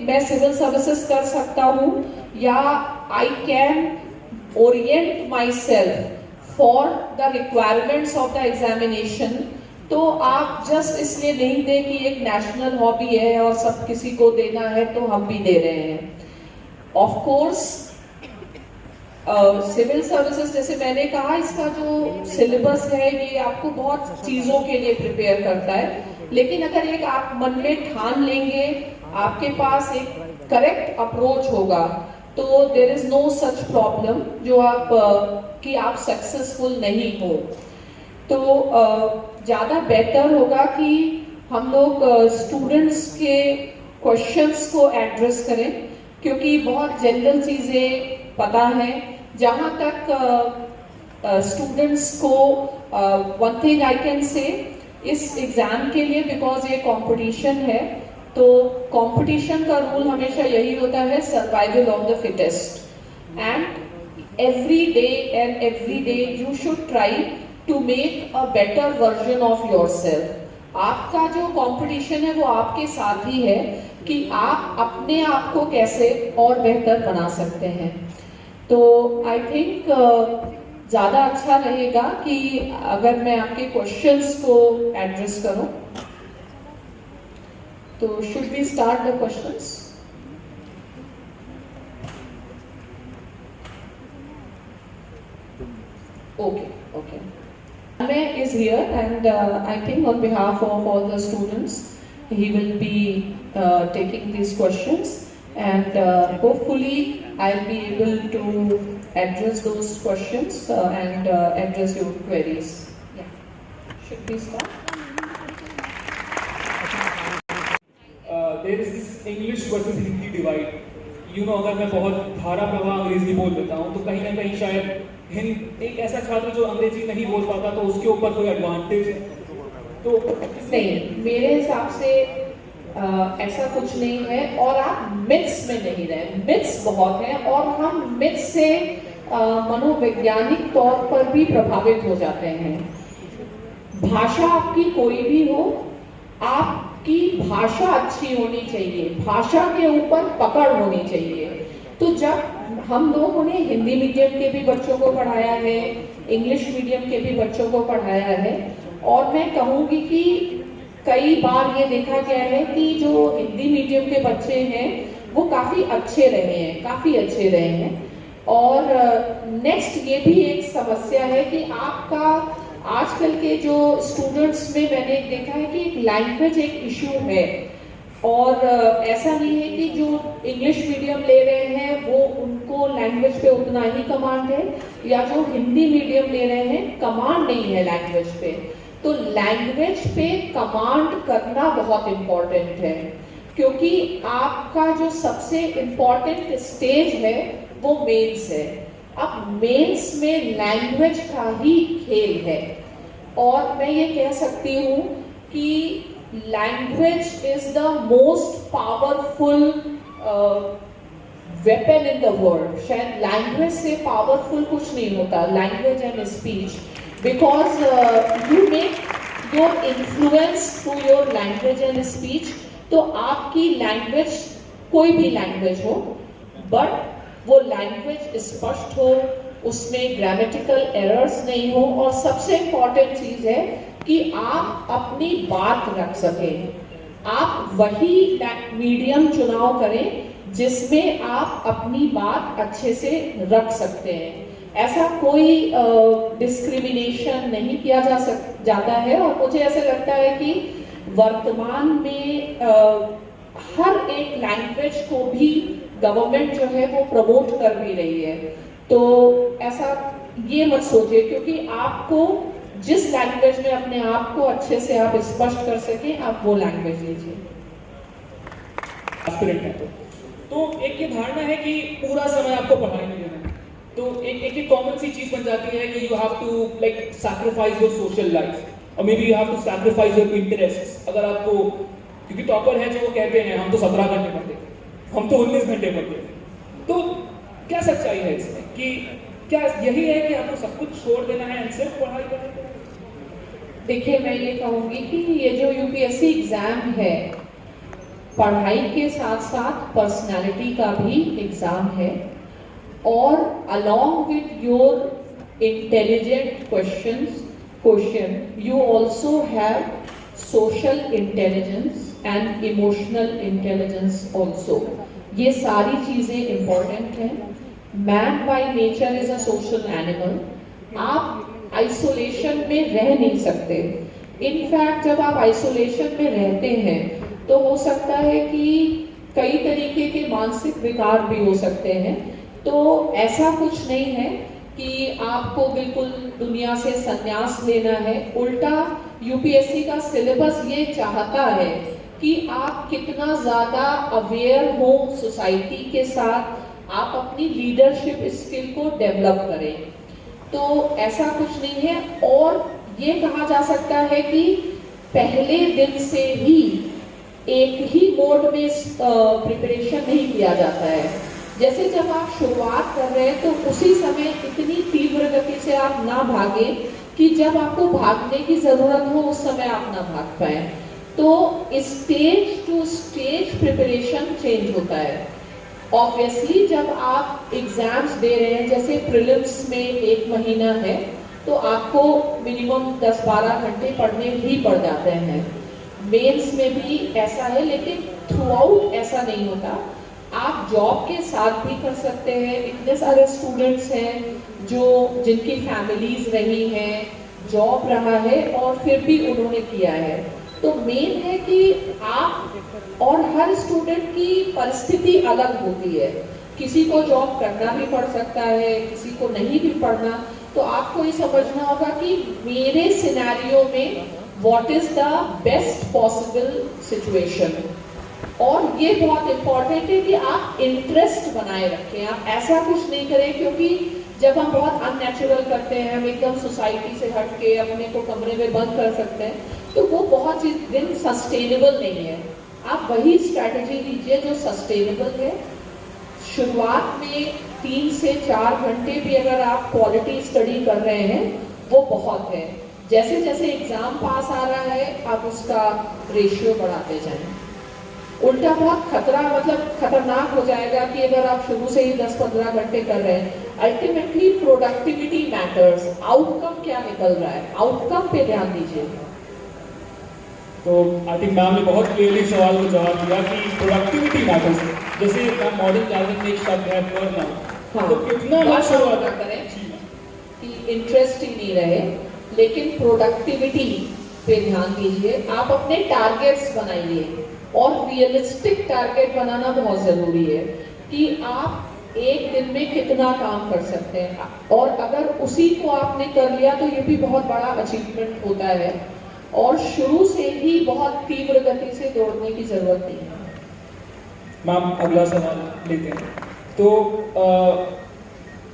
मैं सिविल सर्विसेज कर सकता हूँ या I can Orient my self for the requirements of the examination, तो आप जस्ट इसलिए नहीं दे कि एक नेशनल हॉबी है और सब किसी को देना है तो हम भी दे रहे हैं। ऑफ कोर्स सिविल सर्विसेज, जैसे मैंने कहा, इसका जो सिलेबस है ये आपको बहुत चीज़ों के लिए प्रिपेयर करता है, लेकिन अगर एक आप मन में ठान लेंगे, आपके पास एक करेक्ट अप्रोच होगा, तो there is no such problem जो कि आप सक्सेसफुल नहीं हो। तो ज़्यादा बेटर होगा कि हम लोग स्टूडेंट्स के क्वेश्चंस को एड्रेस करें, क्योंकि बहुत जनरल चीज़ें पता हैं। जहाँ तक स्टूडेंट्स को one thing I can say, इस एग्ज़ाम के लिए बिकॉज ये कंपटीशन है, तो कंपटीशन का रूल हमेशा यही होता है, survival of the fittest. And every day you should try to make a better version of yourself. आपका जो कंपटीशन है वो आपके साथ ही है कि आप अपने आप को कैसे और बेहतर बना सकते हैं। तो आई थिंक ज़्यादा अच्छा रहेगा कि अगर मैं आपके क्वेश्चंस को एड्रेस करूं। तो should we start the questions? Okay. Anmay is here, and I think on behalf of all the students, he will be taking these questions, and hopefully I'll be able to address those questions and address your queries. Yeah. Should we start? There is this English versus Hindi divide. अगर मैं बहुत धारा प्रवाह अंग्रेजी बोल देता हूँ तो कहीं ना कहीं शायद एक ऐसा छात्र जो अंग्रेजी नहीं बोल पाता तो उसके ऊपर कोई एडवांटेज है? तो नहीं, मेरे हिसाब से ऐसा कुछ नहीं है, और आप मिथ्स में नहीं रहे। मिथ्स बहुत हैं और हम मिथ्स से मनोवैज्ञानिक तौर पर भी प्रभावित हो जाते हैं। भाषा आपकी कोई भी हो, आपकी भाषा अच्छी होनी चाहिए, भाषा के ऊपर पकड़ होनी चाहिए। तो जब हम लोगों ने हिंदी मीडियम के भी बच्चों को पढ़ाया है, इंग्लिश मीडियम के भी बच्चों को पढ़ाया है, और मैं कहूँगी कि कई बार ये देखा गया है कि जो हिंदी मीडियम के बच्चे हैं वो काफ़ी अच्छे रहे हैं, काफ़ी अच्छे रहे हैं। और नेक्स्ट ये भी एक समस्या है कि आपका आजकल के जो स्टूडेंट्स में मैंने देखा है कि एक लैंग्वेज एक इशू है, और ऐसा नहीं है कि जो इंग्लिश मीडियम ले रहे हैं वो उनको लैंग्वेज पे उतना ही कमांड है, या जो हिंदी मीडियम ले रहे हैं कमांड नहीं है लैंग्वेज पे। तो लैंग्वेज पे कमांड करना बहुत इम्पोर्टेंट है, क्योंकि आपका जो सबसे इम्पोर्टेंट स्टेज है वो मेंस है। अब मेंस में लैंग्वेज का ही खेल है, और मैं ये कह सकती हूँ कि language is the most powerful weapon in the world. शायद लैंग्वेज से पावरफुल कुछ नहीं होता, language and speech, because you make your influence through your language and speech, तो आपकी लैंग्वेज कोई भी लैंग्वेज हो, बट वो लैंग्वेज स्पष्ट हो, उसमें ग्रामेटिकल एरर्स नहीं हो, और सबसे इम्पॉर्टेंट चीज है कि आप अपनी बात रख सकें। आप वही मीडियम चुनाव करें जिसमें आप अपनी बात अच्छे से रख सकते हैं। ऐसा कोई डिस्क्रिमिनेशन नहीं किया जाता है, और मुझे ऐसा लगता है कि वर्तमान में हर एक लैंग्वेज को भी गवर्नमेंट जो है वो प्रमोट कर भी रही है। तो ऐसा ये मत सोचिए, क्योंकि आपको जिस लैंग्वेज में अपने आप को अच्छे से आप स्पष्ट कर सकें, आप वो लैंग्वेज लीजिए। एस्पिरेंट है तो एक ये धारणा है कि पूरा समय आपको पढ़ाई में देना है, तो एक कॉमन सी चीज बन जाती है कि you have to like sacrifice your social life, और maybe you have to sacrifice your interest. अगर आपको, क्योंकि टॉपर है जो वो कहते हैं हम तो 17 घंटे पढ़ते थे, हम तो 19 घंटे पढ़ते थे, तो क्या सच्चाई है इसमें? कि क्या यही है कि आपको सब कुछ छोड़ देना है और सिर्फ पढ़ाई करनी है? देखिए, मैं ये कहूँगी कि ये जो यूपीएससी एग्जाम है, पढ़ाई के साथ साथ पर्सनालिटी का भी एग्जाम है, और along with your intelligent question you also have social intelligence and emotional intelligence also। ये सारी चीजें important हैं। Man by nature is a social animal। आप आइसोलेशन में रह नहीं सकते। इनफैक्ट जब आप आइसोलेशन में रहते हैं तो हो सकता है कि कई तरीके के मानसिक विकार भी हो सकते हैं। तो ऐसा कुछ नहीं है कि आपको बिल्कुल दुनिया से संन्यास लेना है। उल्टा यूपीएससी का सिलेबस ये चाहता है कि आप कितना ज़्यादा अवेयर हो सोसाइटी के साथ, आप अपनी लीडरशिप स्किल को डेवलप करें। तो ऐसा कुछ नहीं है। और ये कहा जा सकता है कि पहले दिन से ही एक ही मोड में प्रिपरेशन नहीं किया जाता है। जैसे जब आप शुरुआत कर रहे हैं तो उसी समय इतनी तीव्र गति से आप ना भागें कि जब आपको भागने की जरूरत हो उस समय आप ना भाग पाए। तो stage to stage preparation change होता है। ऑब्वियसली जब आप एग्जाम्स दे रहे हैं, जैसे प्रीलिम्स में 1 महीना है, तो आपको मिनिमम 10-12 घंटे पढ़ने ही पड़ जाते हैं। मेंस में भी ऐसा है, लेकिन थ्रू आउट ऐसा नहीं होता। आप जॉब के साथ भी कर सकते हैं। इतने सारे स्टूडेंट्स हैं जिनकी फैमिलीज रही हैं, जॉब रहा है और फिर भी उन्होंने किया है। तो मेन है कि आप, और हर स्टूडेंट की परिस्थिति अलग होती है। किसी को जॉब करना भी पड़ सकता है, किसी को नहीं भी पढ़ना। तो आपको ये समझना होगा कि मेरे सिनेरियो में what is the best possible situation. और ये बहुत इंपॉर्टेंट है कि आप इंटरेस्ट बनाए रखें। आप ऐसा कुछ नहीं करें, क्योंकि जब हम बहुत अननेचुरल करते हैं, हम एकदम सोसाइटी से हट के अपने को कमरे में बंद कर सकते हैं, तो वो बहुत दिन सस्टेनेबल नहीं है। आप वही स्ट्रैटेजी लीजिए जो सस्टेनेबल है। शुरुआत में 3 से 4 घंटे भी अगर आप क्वालिटी स्टडी कर रहे हैं वो बहुत है। जैसे जैसे एग्जाम पास आ रहा है आप उसका रेशियो बढ़ाते जाएं। उल्टा बहुत खतरनाक हो जाएगा कि अगर आप शुरू से ही 10-15 घंटे कर रहे हैं। Ultimately productivity matters. आउटकम क्या निकल रहा है, आउटकम पे ध्यान दीजिए। तो आई थिंक मैम ने बहुत क्लियरली सवाल को जवाब दिया कि प्रोडक्टिविटी मैटर्स। जैसे मैम मॉडर्न जार्गन में एक शब्द है बर्नआउट, तो कितना शुरुआत करें कि इंटरेस्ट ही नहीं रहे, लेकिन प्रोडक्टिविटी पे ध्यान दीजिए। आप अपने टारगेट्स बनाइए, और रियलिस्टिक टारगेट बनाना बहुत ज़रूरी है कि आप एक दिन में कितना काम कर सकते हैं। और अगर उसी को आपने कर लिया तो ये भी बहुत बड़ा अचीवमेंट होता है। और शुरू से ही बहुत तीव्र गति से दौड़ने की जरूरत नहीं है। मैम अगला सवाल लेते हैं। तो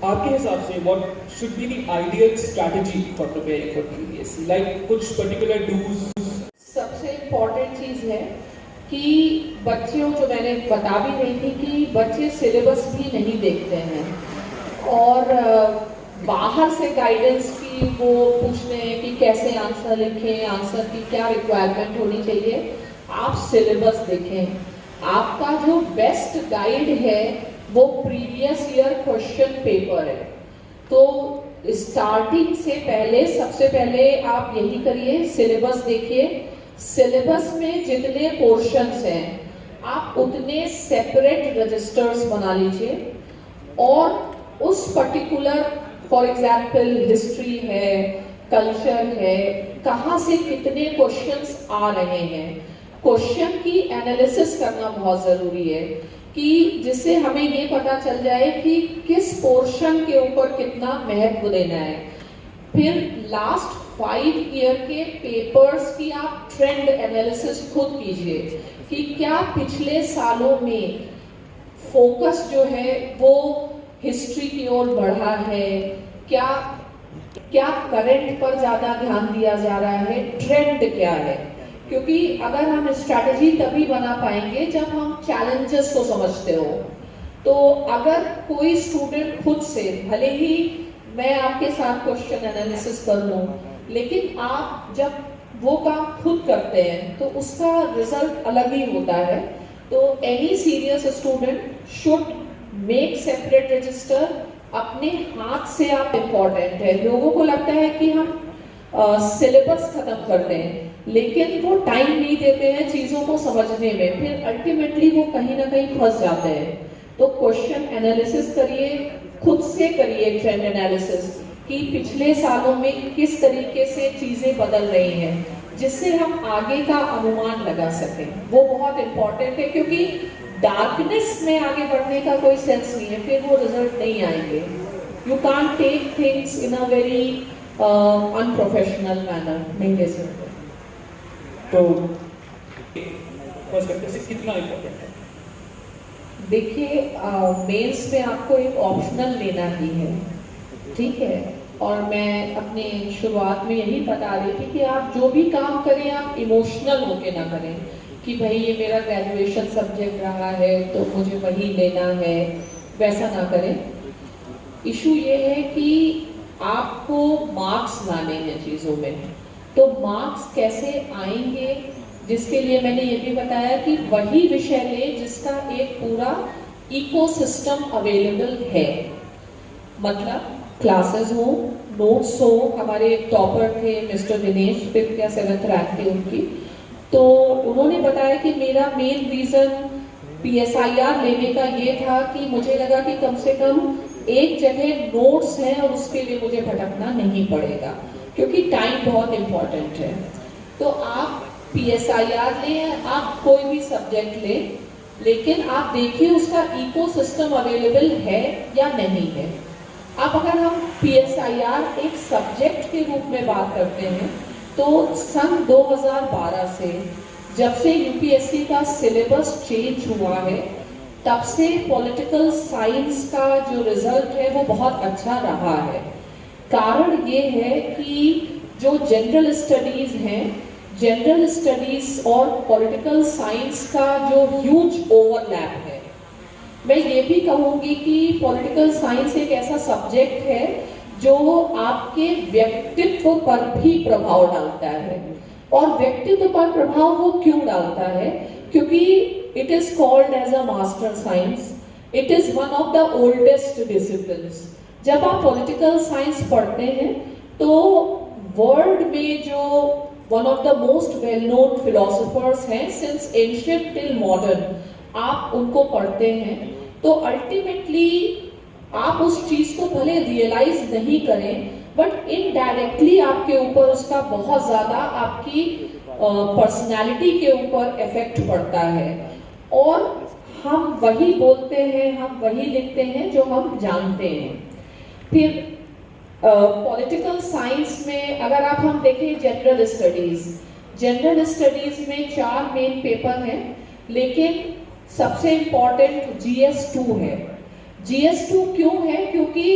आपके हिसाब से what should be the ideal strategy for preparing for UPSC? Like कुछ पर्टिकुलर डूज? सबसे इम्पोर्टेंट चीज़ है कि बच्चों, जो मैंने बता भी रही थी कि बच्चे सिलेबस भी नहीं देखते हैं, और बाहर से गाइडेंस की वो पूछते हैं कि कैसे आंसर लिखें, आंसर की क्या रिक्वायरमेंट होनी चाहिए। आप सिलेबस देखें, आपका जो बेस्ट गाइड है वो प्रीवियस ईयर क्वेश्चन पेपर है। तो स्टार्टिंग से पहले सबसे पहले आप यही करिए, सिलेबस देखिए, सिलेबस में जितने पोर्शंस हैं आप उतने सेपरेट रजिस्टर्स बना लीजिए और उस पर्टिकुलर, फॉर एग्जाम्पल हिस्ट्री है, कल्चर है, कहाँ से कितने क्वेश्चंस आ रहे हैं, क्वेश्चन की एनालिसिस करना बहुत जरूरी है कि जिससे हमें ये पता चल जाए कि किस पोर्शन के ऊपर कितना महत्व देना है। फिर लास्ट 5 ईयर के पेपर्स की आप ट्रेंड एनालिसिस खुद कीजिए कि क्या पिछले सालों में फोकस जो है वो हिस्ट्री की ओर बढ़ा है, क्या करंट पर ज्यादा ध्यान दिया जा रहा है, ट्रेंड क्या है। क्योंकि अगर हम स्ट्रैटेजी तभी बना पाएंगे जब हम चैलेंजेस को समझते हो। तो अगर कोई स्टूडेंट खुद से, भले ही मैं आपके साथ क्वेश्चन एनालिसिस कर लूं, लेकिन आप जब वो काम खुद करते हैं तो उसका रिजल्ट अलग ही होता है। तो any serious student should make separate register, अपने हाथ से आप इम्पोर्टेंट है। लोगों को लगता है कि हम सिलेबस खत्म कर दें, लेकिन वो टाइम नहीं देते हैं चीजों को समझने में, फिर अल्टीमेटली वो कहीं ना कहीं फंस जाते हैं। तो क्वेश्चन एनालिसिस करिए, खुद से करिए ट्रेंड एनालिसिस कि पिछले सालों में किस तरीके से चीजें बदल रही हैं, जिससे हम आगे का अनुमान लगा सकें। वो बहुत इंपॉर्टेंट है, क्योंकि डार्कनेस में आगे बढ़ने का कोई सेंस नहीं है, फिर वो रिजल्ट नहीं आएंगे। You can't take things in a very unprofessional manner, नहीं ले सकते। तो पर्सपेक्टिव से कितना इम्पोर्टेंट है? देखिए, मेंस में आपको एक ऑप्शनल लेना ही है, ठीक है। और मैं अपने शुरुआत में यही बता रही थी कि आप जो भी काम करें आप इमोशनल होके ना करें कि भाई ये मेरा ग्रेजुएशन सब्जेक्ट रहा है तो मुझे वही लेना है, वैसा ना करें। इशू ये है कि आपको मार्क्स लाने हैं चीज़ों में, तो मार्क्स कैसे आएंगे, जिसके लिए मैंने ये भी बताया कि वही विषय ले जिसका एक पूरा इकोसिस्टम अवेलेबल है। मतलब क्लासेस हो, नोट्स हो। हमारे एक टॉपर थे मिस्टर दिनेश, 5th या 7th रैंक थी उनकी, तो उन्होंने बताया कि मेरा मेन रीज़न PSIR लेने का ये था कि मुझे लगा कि कम से कम एक जगह नोट्स हैं और उसके लिए मुझे भटकना नहीं पड़ेगा, क्योंकि टाइम बहुत इम्पोर्टेंट है। तो आप PSIR लें, आप कोई भी सब्जेक्ट लें, लेकिन आप देखिए उसका इकोसिस्टम अवेलेबल है या नहीं है। अब अगर हम PSIR एक सब्जेक्ट के रूप में बात करते हैं तो सन 2012 से जब से UPSC का सिलेबस चेंज हुआ है, तब से पॉलिटिकल साइंस का जो रिजल्ट है वो बहुत अच्छा रहा है। कारण ये है कि जो जनरल स्टडीज हैं, जनरल स्टडीज और पॉलिटिकल साइंस का जो ह्यूज ओवरलैप है। मैं ये भी कहूँगी कि पॉलिटिकल साइंस एक ऐसा सब्जेक्ट है जो आपके व्यक्तित्व पर भी प्रभाव डालता है। और व्यक्तित्व पर प्रभाव वो क्यों डालता है? क्योंकि it is called as a master science, it is one of the oldest disciplines. जब आप पॉलिटिकल साइंस पढ़ते हैं तो वर्ल्ड में जो one of the most well known philosophers हैं सिंस एंशिएंट टिल मॉडर्न, आप उनको पढ़ते हैं तो अल्टीमेटली आप उस चीज को भले रियलाइज नहीं करें, बट इनडायरेक्टली आपके ऊपर उसका बहुत ज्यादा आपकी पर्सनालिटी के ऊपर इफेक्ट पड़ता है। और हम वही बोलते हैं, हम वही लिखते हैं जो हम जानते हैं। फिर पॉलिटिकल साइंस में अगर हम देखें जनरल स्टडीज में 4 मेन पेपर हैं, लेकिन सबसे इम्पोर्टेंट GS2 है। GS2 क्यों है? क्योंकि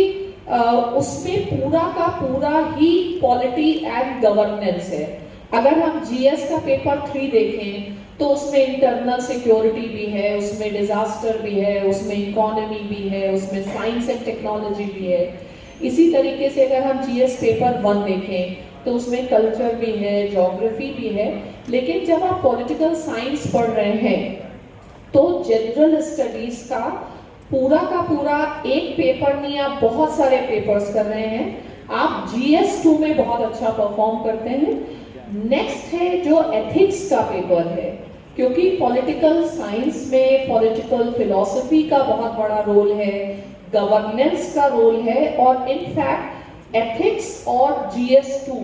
उसमें पूरा का पूरा ही पॉलिटी एंड गवर्नेंस है। अगर हम GS का पेपर 3 देखें तो उसमें इंटरनल सिक्योरिटी भी है, उसमें डिजास्टर भी है, उसमें इकोनॉमी भी है, उसमें साइंस एंड टेक्नोलॉजी भी है। इसी तरीके से अगर हम GS पेपर 1 देखें तो उसमें कल्चर भी है, ज्योग्राफी भी है। लेकिन जब आप पॉलिटिकल साइंस पढ़ रहे हैं तो जनरल स्टडीज का पूरा एक पेपर नहीं, आप बहुत सारे पेपर्स कर रहे हैं। आप GS2 में बहुत अच्छा परफॉर्म करते हैं। नेक्स्ट है जो एथिक्स का पेपर है, क्योंकि पॉलिटिकल साइंस में पॉलिटिकल फिलॉसफी का बहुत बड़ा रोल है, गवर्नेंस का रोल है, और इनफैक्ट एथिक्स और GS2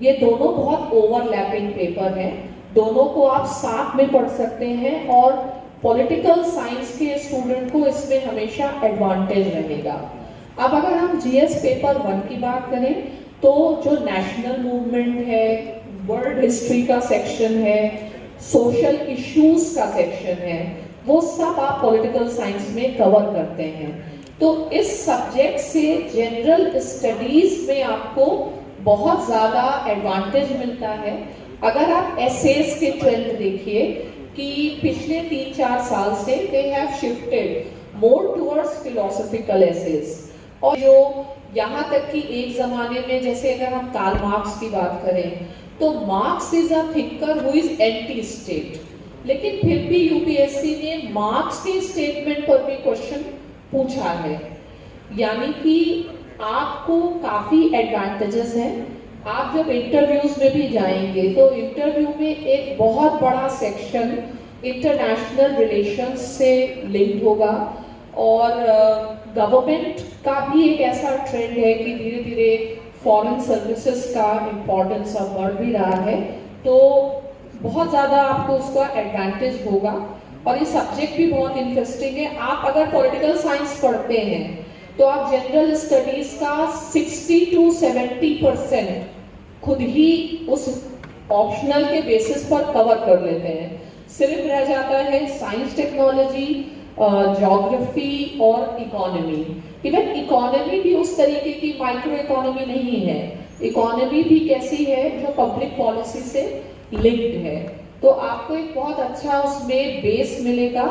ये दोनों बहुत ओवरलैपिंग पेपर हैं। दोनों को आप साथ में पढ़ सकते हैं और पॉलिटिकल साइंस के स्टूडेंट को इसमें हमेशा एडवांटेज रहेगा। अब अगर हम GS पेपर 1 की बात करें तो जो नेशनल मूवमेंट है, वर्ल्ड हिस्ट्री का सेक्शन है, सोशल इश्यूज का सेक्शन है, वो सब आप पॉलिटिकल साइंस में कवर करते हैं। तो इस सब्जेक्ट से जनरल स्टडीज में आपको बहुत ज़्यादा एडवांटेज मिलता है। अगर आप एसेज के ट्रेंड देखिए कि पिछले 3-4 साल से they have shifted more towards philosophical essays, और जो यहाँ तक कि एक ज़माने में, जैसे अगर हम कार्ल मार्क्स की बात करें तो marks is a thinker who is anti state, लेकिन फिर भी यूपीएससी ने मार्क्स के स्टेटमेंट पर भी क्वेश्चन पूछा है। यानी कि आपको काफ़ी एडवांटेजेस हैं। आप जब इंटरव्यूज में भी जाएंगे तो इंटरव्यू में एक बहुत बड़ा सेक्शन इंटरनेशनल रिलेशंस से लिंक होगा, और गवर्नमेंट का भी एक ऐसा ट्रेंड है कि धीरे धीरे फॉरेन सर्विसेज का इम्पोर्टेंस अब बढ़ भी रहा है, तो बहुत ज़्यादा आपको उसका एडवांटेज होगा। और ये सब्जेक्ट भी बहुत इंटरेस्टिंग है। आप अगर पॉलिटिकल साइंस पढ़ते हैं तो आप जनरल स्टडीज का 60 to 70% खुद ही उस ऑप्शनल के बेसिस पर कवर कर लेते हैं। सिर्फ रह जाता है साइंस, टेक्नोलॉजी, ज्योग्राफी और इकोनॉमी। इवन इकोनॉमी भी उस तरीके की माइक्रो इकोनॉमी नहीं है। इकोनॉमी भी कैसी है, जो पब्लिक पॉलिसी से लिंक्ड है। तो आपको एक बहुत अच्छा उसमें बेस मिलेगा,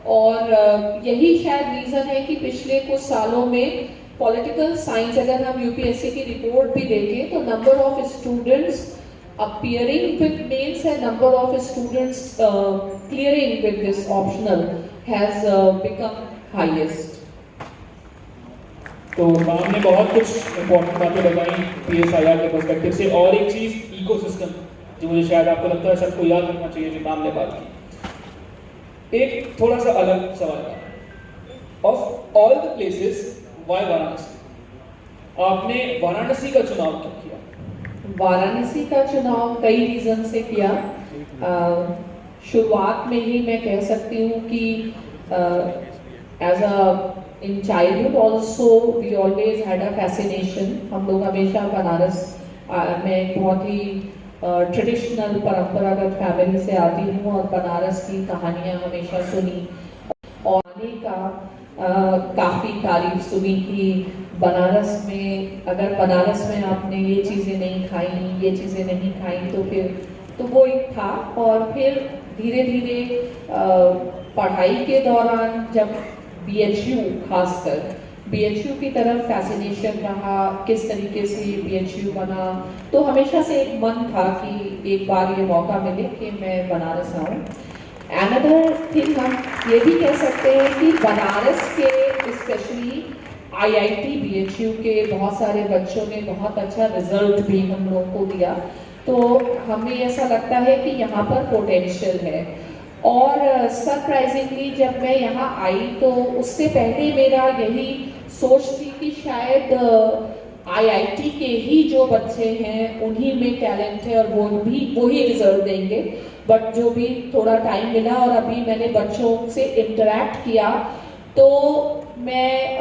और यही शायद रीज़न है कि पिछले कुछ सालों में पॉलिटिकल साइंस, अगर हम यूपीएससी की रिपोर्ट भी देखें तो number of students appearing with mains and number of students clearing with this optional has become highest. तो मैम ने बहुत कुछ इम्पोर्टेंट बातें बताई PSIR के पर्सपेक्टिव से, और एक चीज़ इकोसिस्टम जो मुझे शायद आपको लगता है सबको याद रखना चाहिए जो मैम ने बात की। एक थोड़ा सा अलग सवाल था, of all the places why Varanasi? आपने वाराणसी का चुनाव क्यों किया? वाराणसी का चुनाव कई रीज़न से किया। शुरुआत में ही मैं कह सकती हूँ कि as a in childhood also we always had a fascination. हम लोग हमेशा बनारस में बहुत ही ट्रेडिशनल परंपरागत फैमिली से आती हूँ, और बनारस की कहानियाँ हमेशा सुनी, और आने का काफ़ी तारीफ सुनी कि बनारस में, अगर बनारस में आपने ये चीज़ें नहीं खाई, ये चीज़ें नहीं खाई, तो फिर तो वो एक था। और फिर धीरे धीरे पढ़ाई के दौरान जब BHU, खासकर BHU की तरफ फैसिनेशन रहा, किस तरीके से BHU बना, तो हमेशा से एक मन था कि एक बार ये मौका मिले कि मैं बनारस आऊँ। Another thing हम ये भी कह सकते हैं कि बनारस के स्पेशली IIT BHU के बहुत सारे बच्चों ने बहुत अच्छा रिजल्ट भी हम लोग को दिया, तो हमें ऐसा लगता है कि यहाँ पर पोटेंशियल है। और सरप्राइजिंगली जब मैं यहाँ आई तो उससे पहले मेरा यही सोच थी कि शायद IIT के ही जो बच्चे हैं उन्हीं में टैलेंट है और वो ही रिजल्ट देंगे। बट जो भी थोड़ा टाइम मिला और अभी मैंने बच्चों से इंटरेक्ट किया, तो मैं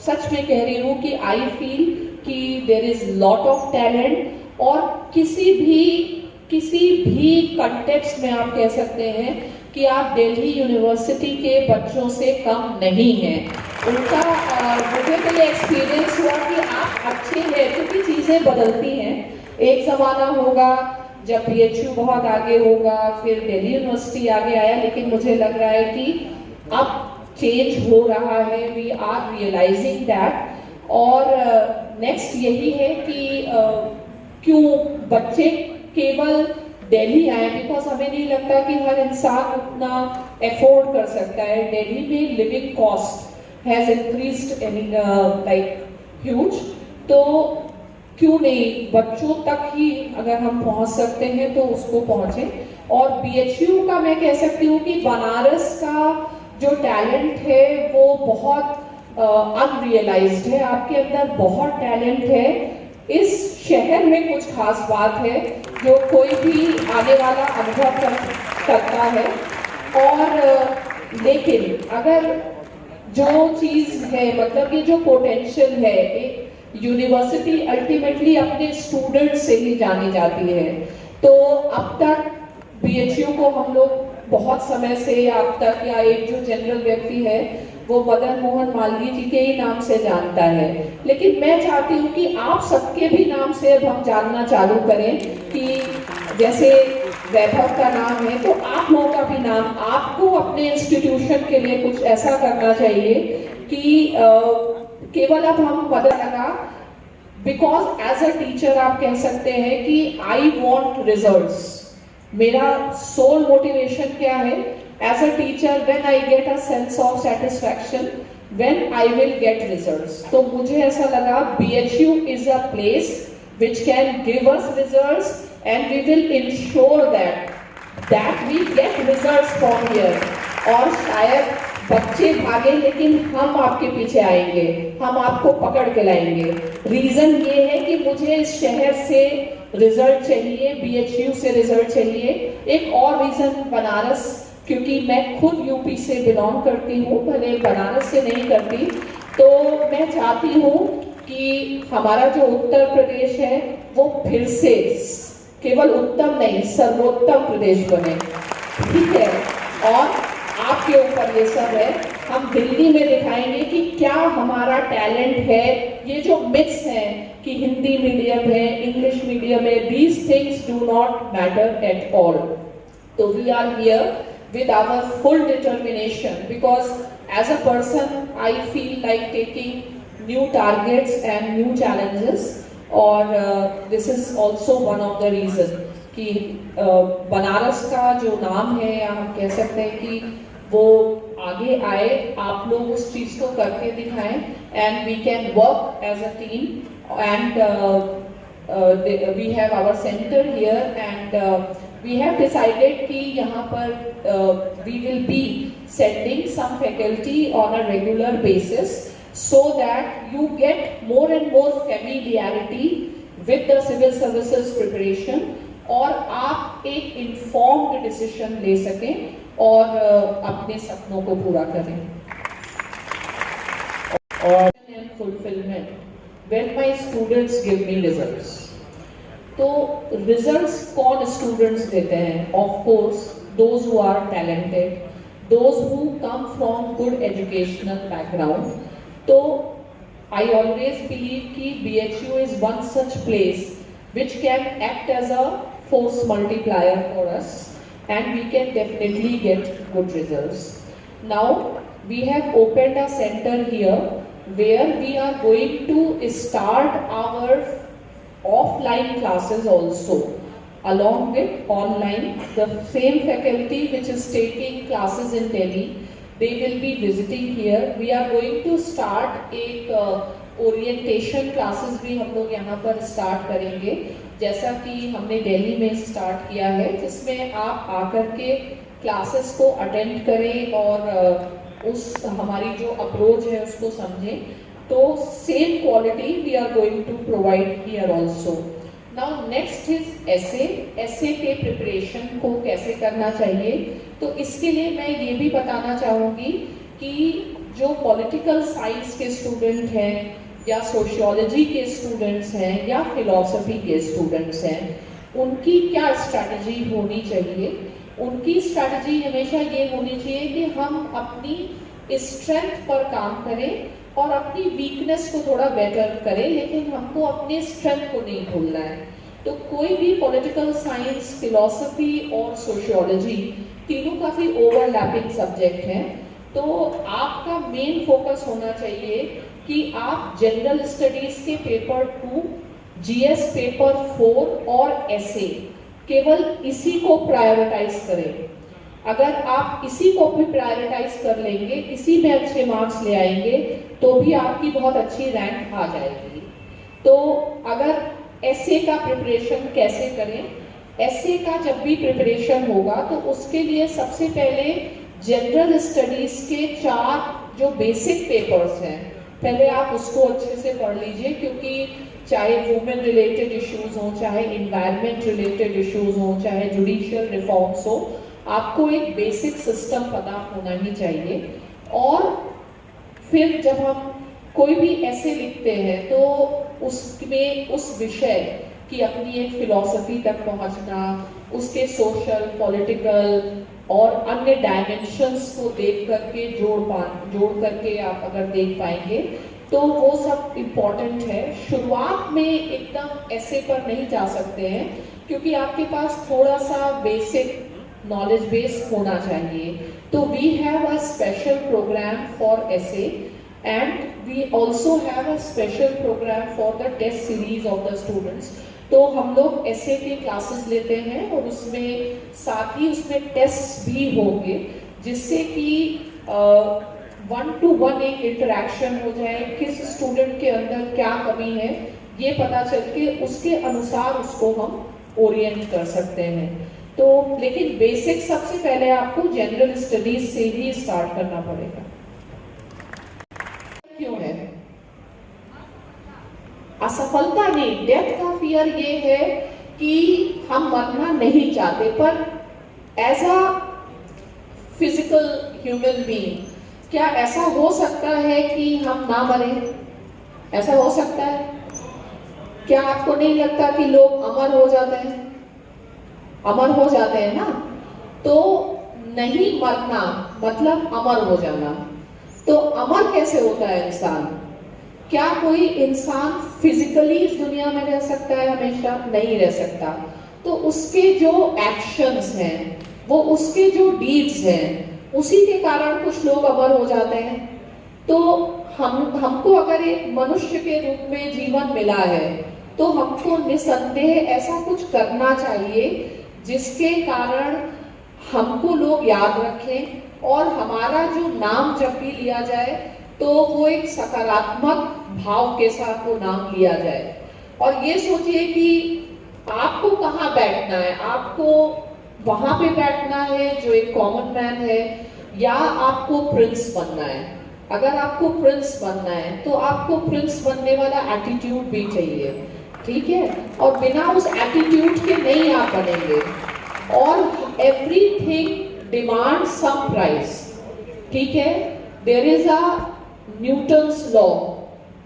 सच में कह रही हूँ कि आई फील कि there is lot of talent, और किसी भी कंटेक्स्ट में आप कह सकते हैं कि आप दिल्ली यूनिवर्सिटी के बच्चों से कम नहीं हैं। उनका मुझे तो ये एक्सपीरियंस हुआ कि आप अच्छे हैं, क्योंकि चीज़ें बदलती हैं। एक ज़माना होगा जब BHU बहुत आगे होगा, फिर दिल्ली यूनिवर्सिटी आगे आया, लेकिन मुझे लग रहा है कि अब चेंज हो रहा है, वी आर रियलाइजिंग दैट। और नेक्स्ट यही है कि क्यों बच्चे केवल दिल्ली आए, बिकॉज हमें नहीं लगता कि हर इंसान उतना एफोर्ड कर सकता है। दिल्ली में living cost has increased like huge, तो क्यों नहीं बच्चों तक ही अगर हम पहुंच सकते हैं तो उसको पहुंचे। और BHU का मैं कह सकती हूँ कि बनारस का जो टैलेंट है वो बहुत अनरियलाइज्ड है। आपके अंदर बहुत टैलेंट है, इस शहर में कुछ खास बात है जो कोई भी आने वाला अनुभव करता है। और लेकिन अगर जो चीज़ है, मतलब ये जो पोटेंशियल है, एक यूनिवर्सिटी अल्टीमेटली अपने स्टूडेंट से ही जानी जाती है। तो अब तक BHU को हम लोग बहुत समय से, अब तक या एक जो जनरल व्यक्ति है वो मदन मोहन मालवीय जी के ही नाम से जानता है, लेकिन मैं चाहती हूँ कि आप सबके भी नाम से अब हम जानना चालू करें कि जैसे वैभव का नाम है तो आप लोगों का भी नाम, आपको अपने इंस्टीट्यूशन के लिए कुछ ऐसा करना चाहिए कि केवल अब हम बदल लगा, बिकॉज एज अ टीचर आप कह सकते हैं कि आई वॉन्ट रिजल्ट्स। मेरा सोल मोटिवेशन क्या है? As a teacher when I get a sense of satisfaction, when I will get results. तो मुझे ऐसा लगा BHU is a place which can give us results and we will ensure that we get results from here। और शायद बच्चे भागे लेकिन हम आपके पीछे आएंगे, हम आपको पकड़ के लाएंगे। रीजन ये है कि मुझे इस शहर से रिजल्ट चाहिए, BHU से रिजल्ट चाहिए। एक और रीजन बनारस, क्योंकि मैं खुद UP से बिलोंग करती हूँ, भले बनारस से नहीं करती, तो मैं चाहती हूँ कि हमारा जो उत्तर प्रदेश है वो फिर से केवल उत्तम नहीं सर्वोत्तम प्रदेश बने, ठीक है? और आपके ऊपर ये सब है, हम दिल्ली में दिखाएंगे कि क्या हमारा टैलेंट है। ये जो मिथ्स हैं कि हिंदी मीडियम है, इंग्लिश मीडियम है, these things do not matter at all. तो we are here with our full determination, because as a person I feel like taking new targets and new challenges, और this is also one of the reason कि बनारस का जो नाम है, या हम कह सकते हैं कि वो आगे आए, आप लोग उस चीज़ को करके दिखाएं, and we can work as a team, and we have our center here, and we have decided कि यहाँ पर we will be sending some faculty on a regular basis so that you get more and more familiarity with the civil services preparation, और आप एक informed decision ले सकें और अपने सपनों को पूरा करें। और fulfillment when my students give me results। तो रिजल्ट्स कौन स्टूडेंट्स देते हैं? Of course those who are talented, those who come from good educational background. तो आई ऑलवेज बिलीव कि BHU is one such place which can act as a force multiplier for us, and we can definitely get good results. Now we have opened a centre here where we are going to start our offline classes also along with online. The same faculty which is taking classes in Delhi, they will be visiting here. We are going to start एक orientation classes भी हम लोग यहाँ पर start करेंगे, जैसा कि हमने दिल्ली में start किया है, जिसमें आप आकर के classes को attend करें और उस हमारी जो approach है उसको समझें। तो same quality we are going to provide here also. Now next is ऐसे के प्रिपरेशन को कैसे करना चाहिए। तो इसके लिए मैं ये भी बताना चाहूँगी कि जो पॉलिटिकल साइंस के स्टूडेंट हैं, या सोशियोलॉजी के स्टूडेंट्स हैं, या फिलॉसफी के स्टूडेंट्स हैं, उनकी क्या स्ट्रैटेजी होनी चाहिए। उनकी स्ट्रैटेजी हमेशा ये होनी चाहिए कि हम अपनी स्ट्रेंथ पर काम करें और अपनी वीकनेस को थोड़ा बेटर करें, लेकिन हमको अपने स्ट्रेंथ को नहीं भूलना है। तो कोई भी पॉलिटिकल साइंस, फिलॉसफी और सोशियोलॉजी तीनों काफ़ी ओवरलैपिंग सब्जेक्ट हैं। तो आपका मेन फोकस होना चाहिए कि आप जनरल स्टडीज़ के पेपर 2 जीएस पेपर 4 और एसए, केवल इसी को प्रायोरिटाइज करें। अगर आप इसी को भी प्रायोरिटाइज कर लेंगे, इसी में अच्छे मार्क्स ले आएंगे, तो भी आपकी बहुत अच्छी रैंक आ जाएगी। तो अगर एसए का प्रिपरेशन कैसे करें? एसए का जब भी प्रिपरेशन होगा तो उसके लिए सबसे पहले जनरल स्टडीज के 4 जो बेसिक पेपर्स हैं, पहले आप उसको अच्छे से पढ़ लीजिए, क्योंकि चाहे वुमेन रिलेटेड इश्यूज हों, चाहे इन्वायरमेंट रिलेटेड इश्यूज हों, चाहे जुडिशियल रिफॉर्म्स हो, आपको एक बेसिक सिस्टम पता होना ही चाहिए। और फिर जब हम कोई भी ऐसे लिखते हैं तो उसमें उस विषय की अपनी एक फिलॉसफी तक पहुंचना, उसके सोशल, पॉलिटिकल और अन्य डायमेंशंस को देख करके जोड़ करके आप अगर देख पाएंगे तो वो सब इम्पॉर्टेंट है। शुरुआत में एकदम ऐसे पर नहीं जा सकते हैं, क्योंकि आपके पास थोड़ा सा बेसिक नॉलेज बेस होना चाहिए। तो we have a special programme for SA and we also have a special programme for the test series of the students. तो हम लोग एसए की क्लासेस लेते हैं और उसमें साथ ही उसमें टेस्ट भी होंगे, जिससे कि 1-to-1 एक इंटरेक्शन हो जाए, किस स्टूडेंट के अंदर क्या कमी है ये पता चल के उसके अनुसार उसको हम ओरिएंट कर सकते हैं। तो लेकिन बेसिक सबसे पहले आपको जनरल स्टडीज से ही स्टार्ट करना पड़ेगा। क्यों है असफलता? नहीं, डेथ का फियर ये है कि हम मरना नहीं चाहते, पर as a physical human being क्या ऐसा हो सकता है कि हम ना मरें? ऐसा हो सकता है? क्या आपको नहीं लगता कि लोग अमर हो जाते हैं? अमर हो जाते हैं ना। तो नहीं मरना मतलब अमर हो जाना। तो अमर कैसे होता है इंसान? क्या कोई इंसान फिजिकली इस दुनिया में रह सकता है? हमेशा नहीं रह सकता। तो उसके जो एक्शंस हैं, वो उसके जो डीड्स हैं, उसी के कारण कुछ लोग अमर हो जाते हैं। तो हमको अगर एक मनुष्य के रूप में जीवन मिला है तो हमको निसंदेह ऐसा कुछ करना चाहिए जिसके कारण हमको लोग याद रखें और हमारा जो नाम जब भी लिया जाए तो वो एक सकारात्मक भाव के साथ वो नाम लिया जाए। और ये सोचिए कि आपको कहाँ बैठना है, आपको वहां पे बैठना है जो एक कॉमन मैन है, या आपको प्रिंस बनना है। अगर आपको प्रिंस बनना है तो आपको प्रिंस बनने वाला एटीट्यूड भी चाहिए, ठीक है? और बिना उस एटीट्यूड के नहीं आप बनेंगे। और एवरीथिंग डिमांड सम प्राइस, ठीक है? There is a Newton's law,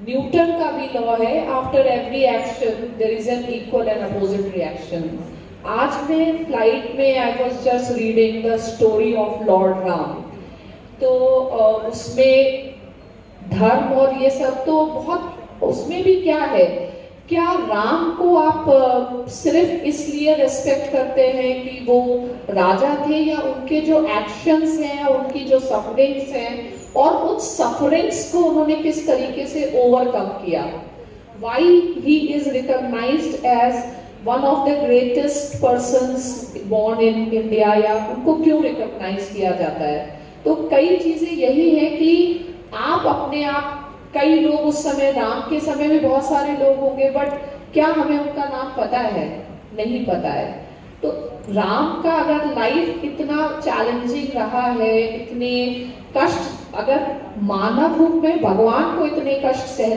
Newton का भी लॉ है, after every action there is an equal and opposite reaction. आज मैं फ्लाइट में I was just reading the story of lord Ram. तो उसमें धर्म और ये सब तो बहुत, उसमें भी क्या है, क्या राम को आप सिर्फ इसलिए रेस्पेक्ट करते हैं कि वो राजा थे, या उनके जो एक्शंस हैं, उनकी जो सफरिंग्स हैं और उस सफरिंग्स को उन्होंने किस तरीके से ओवरकम किया? Why he is recognised as one of the greatest persons born in India, या उनको क्यों रिकॉग्नाइज किया जाता है? तो कई चीजें यही है कि आप अपने आप, कई लोग उस समय, राम के समय में बहुत सारे लोग होंगे, बट क्या हमें उनका नाम पता है? नहीं पता है। तो राम का अगर लाइफ इतना चैलेंजिंग रहा है, इतने कष्ट, अगर मानव रूप में भगवान को इतने कष्ट सह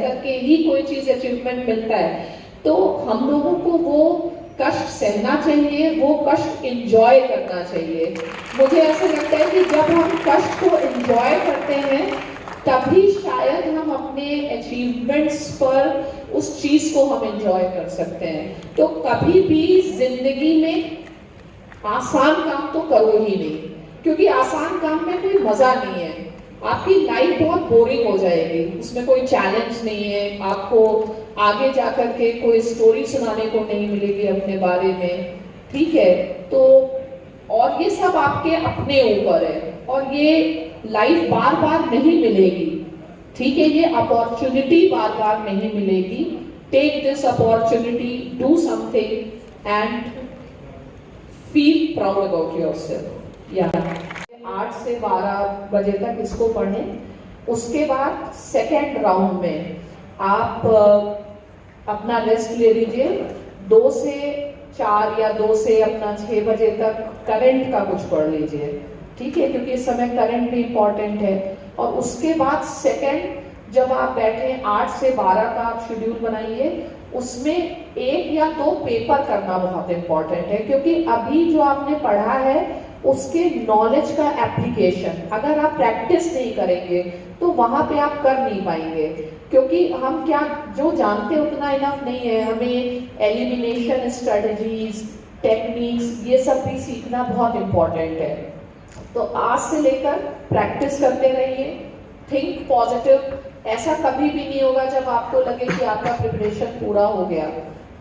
करके ही कोई चीज अचीवमेंट मिलता है, तो हम लोगों को वो कष्ट सहना चाहिए, वो कष्ट एंजॉय करना चाहिए। मुझे ऐसा लगता है कि जब हम कष्ट को एंजॉय करते हैं तभी शायद हम अपने अचीवमेंट्स पर उस चीज को हम एंजॉय कर सकते हैं। तो कभी भी जिंदगी में आसान काम तो करो ही नहीं, क्योंकि आसान काम में कोई मजा नहीं है। आपकी लाइफ बहुत बोरिंग हो जाएगी, उसमें कोई चैलेंज नहीं है, आपको आगे जाकर के कोई स्टोरी सुनाने को नहीं मिलेगी अपने बारे में, ठीक है? तो और ये सब आपके अपने ऊपर है, और ये लाइफ बार बार नहीं मिलेगी, ठीक है? ये अपॉर्चुनिटी बार बार नहीं मिलेगी। take this opportunity, do something and feel proud about yourself. Yeah. 8 से 12 बजे तक इसको पढ़ें, उसके बाद सेकेंड राउंड में आप अपना रेस्ट ले लीजिए। 2 से 4 या 2 से अपना 6 बजे तक करंट का कुछ पढ़ लीजिए, ठीक है, क्योंकि इस समय करंट भी इम्पोर्टेंट है। और उसके बाद सेकेंड जब आप बैठे 8 से 12 का आप शेड्यूल बनाइए, उसमें 1 या 2 पेपर करना बहुत इम्पोर्टेंट है, क्योंकि अभी जो आपने पढ़ा है उसके नॉलेज का एप्लीकेशन अगर आप प्रैक्टिस नहीं करेंगे तो वहां पे आप कर नहीं पाएंगे, क्योंकि हम क्या जो जानते हैं उतना इनफ नहीं है। हमें एलिमिनेशन स्ट्रेटजीज, टेक्निक्स, ये सब भी सीखना बहुत इम्पोर्टेंट है। तो आज से लेकर प्रैक्टिस करते रहिए, थिंक पॉजिटिव। ऐसा कभी भी नहीं होगा जब आपको लगे कि आपका प्रिपरेशन पूरा हो गया,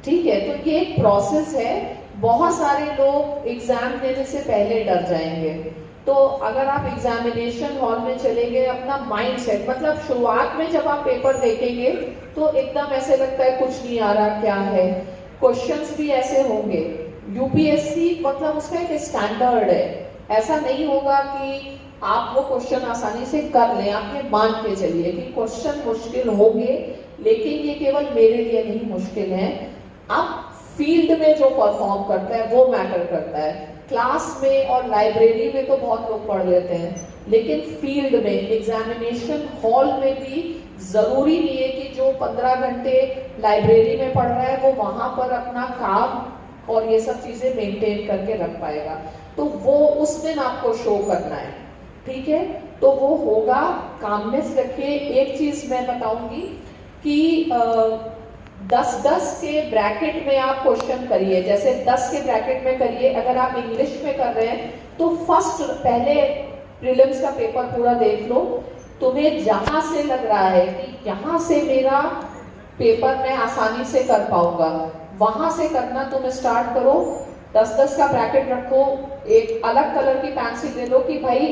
ठीक है। तो ये एक प्रोसेस है। बहुत सारे लोग एग्जाम देने से पहले डर जाएंगे, तो अगर आप एग्जामिनेशन हॉल में चले गए, अपना माइंड सेट, मतलब शुरुआत में जब आप पेपर देखेंगे तो एकदम ऐसे लगता है कुछ नहीं आ रहा, क्या है, क्वेश्चंस भी ऐसे होंगे। यूपीएससी मतलब उसका एक स्टैंडर्ड है, ऐसा नहीं होगा कि आप वो क्वेश्चन आसानी से कर लें। आप ये मान के चलिए कि क्वेश्चन मुश्किल होंगे, लेकिन ये केवल मेरे लिए नहीं मुश्किल है। आप फील्ड में जो परफॉर्म करता है वो मैटर करता है। क्लास में और लाइब्रेरी में तो बहुत लोग पढ़ लेते हैं, लेकिन फील्ड में, एग्जामिनेशन हॉल में भी जरूरी नहीं है कि जो 15 घंटे लाइब्रेरी में पढ़ रहा है वो वहां पर अपना काम और ये सब चीजें मेंटेन करके रख पाएगा। तो वो उस दिन आपको शो करना है, ठीक है। तो वो होगा, कामनेस रखिए। एक चीज मैं बताऊंगी कि 10-10 के ब्रैकेट में आप क्वेश्चन करिए। जैसे 10 के ब्रैकेट में करिए, अगर आप इंग्लिश में कर रहे हैं तो पहले प्रीलिम्स का पेपर पूरा देख लो। तुम्हें जहां से लग रहा है कि यहाँ से मेरा पेपर मैं आसानी से कर पाऊंगा, वहां से करना तुम स्टार्ट करो। 10-10 का ब्रैकेट रखो, एक अलग कलर की पेंसिल ले लो कि भाई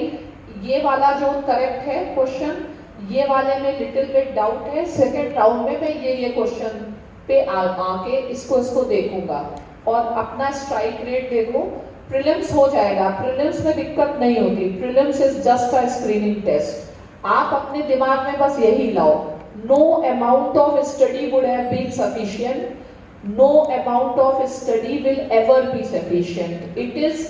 ये वाला जो करेक्ट है क्वेश्चन, ये वाले में लिटिल बिट डाउट है, सेकेंड राउंड में मैं ये क्वेश्चन पे आके इसको देखूंगा और अपना स्ट्राइक रेट देखो। प्रीलिम्स हो जाएगा, प्रीलिम्स में दिक्कत नहीं होती। Prelims is just a screening test. आप अपने दिमाग में बस यही लाओ, no amount of study would have been sufficient, no amount of study will ever be sufficient. It is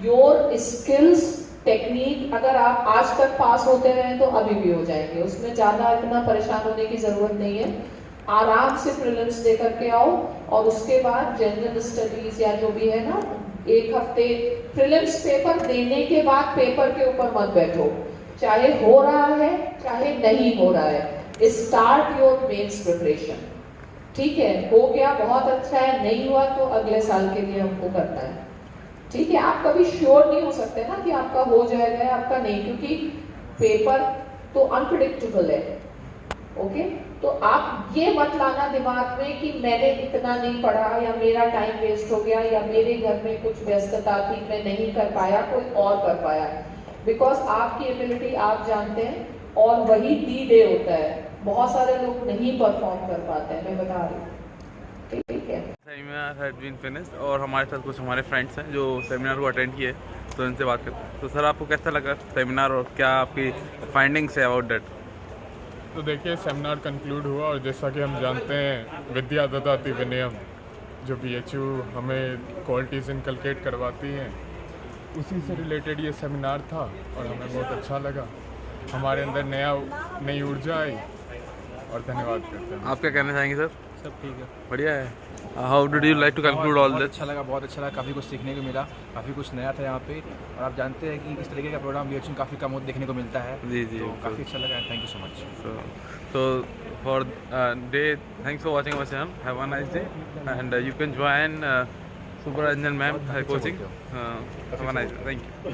your skills, technique. अगर आप आज तक पास होते रहे तो अभी भी हो जाएंगे, उसमें ज्यादा इतना परेशान होने की जरूरत नहीं है। आराम से प्रीलिम्स दे करके आओ और उसके बाद जनरल स्टडीज या जो भी है ना, 1 हफ्ते प्रीलिम्स पेपर देने के बाद पेपर के ऊपर मत बैठो, चाहे हो रहा है चाहे नहीं हो रहा है। स्टार्ट योर मेंस प्रिपरेशन, ठीक है। हो गया बहुत अच्छा है, नहीं हुआ तो अगले साल के लिए हमको करना है, ठीक है। आप कभी श्योर नहीं हो सकते ना कि आपका हो जाएगा या आपका नहीं, क्योंकि पेपर तो अनप्रिडिक्टेबल है, ओके। तो आप ये मत लाना दिमाग में कि मैंने इतना नहीं पढ़ा या मेरा टाइम वेस्ट हो गया या मेरे घर में कुछ व्यस्तता थी, मैं नहीं कर पाया, कोई और कर पाया। बिकॉज आपकी एबिलिटी आप जानते हैं और वही डी डे होता है। बहुत सारे लोग नहीं परफॉर्म कर पाते हैं, मैं बता रही हूँ, ठीक है। सेमिनार हैड बीन फिनिश्ड और हमारे साथ कुछ हमारे फ्रेंड्स हैं जो सेमिनार को अटेंड किए, तो उनसे बात करते हैं। तो सर, आपको कैसा लगा सेमिनार और क्या आपकी फाइंडिंग्स है अबाउट दैट? तो देखिए, सेमिनार कंक्लूड हुआ और जैसा कि हम जानते हैं, विद्या ददाति विनयम, जो BHU हमें क्वालिटीज़ इनकलकेट करवाती हैं, उसी से रिलेटेड ये सेमिनार था और हमें बहुत अच्छा लगा। हमारे अंदर नई ऊर्जा आई और धन्यवाद करते हैं। आप क्या कहना चाहेंगे सर? सब ठीक है, बढ़िया है। How did you like to conclude all this? अच्छा लगा, बहुत अच्छा लगा। काफ़ी कुछ सीखने को मिला, काफ़ी कुछ नया था यहाँ पे। और आप जानते हैं कि इस तरीके का प्रोग्राम BHU में काफ़ी कम देखने को मिलता है। जी जी, तो काफ़ी अच्छा लगा। Thank you so much. So for day, thanks for watching our channel. Have a nice day, and you can join Subra Ranjan ma'am coaching. Have a nice day. Thank you.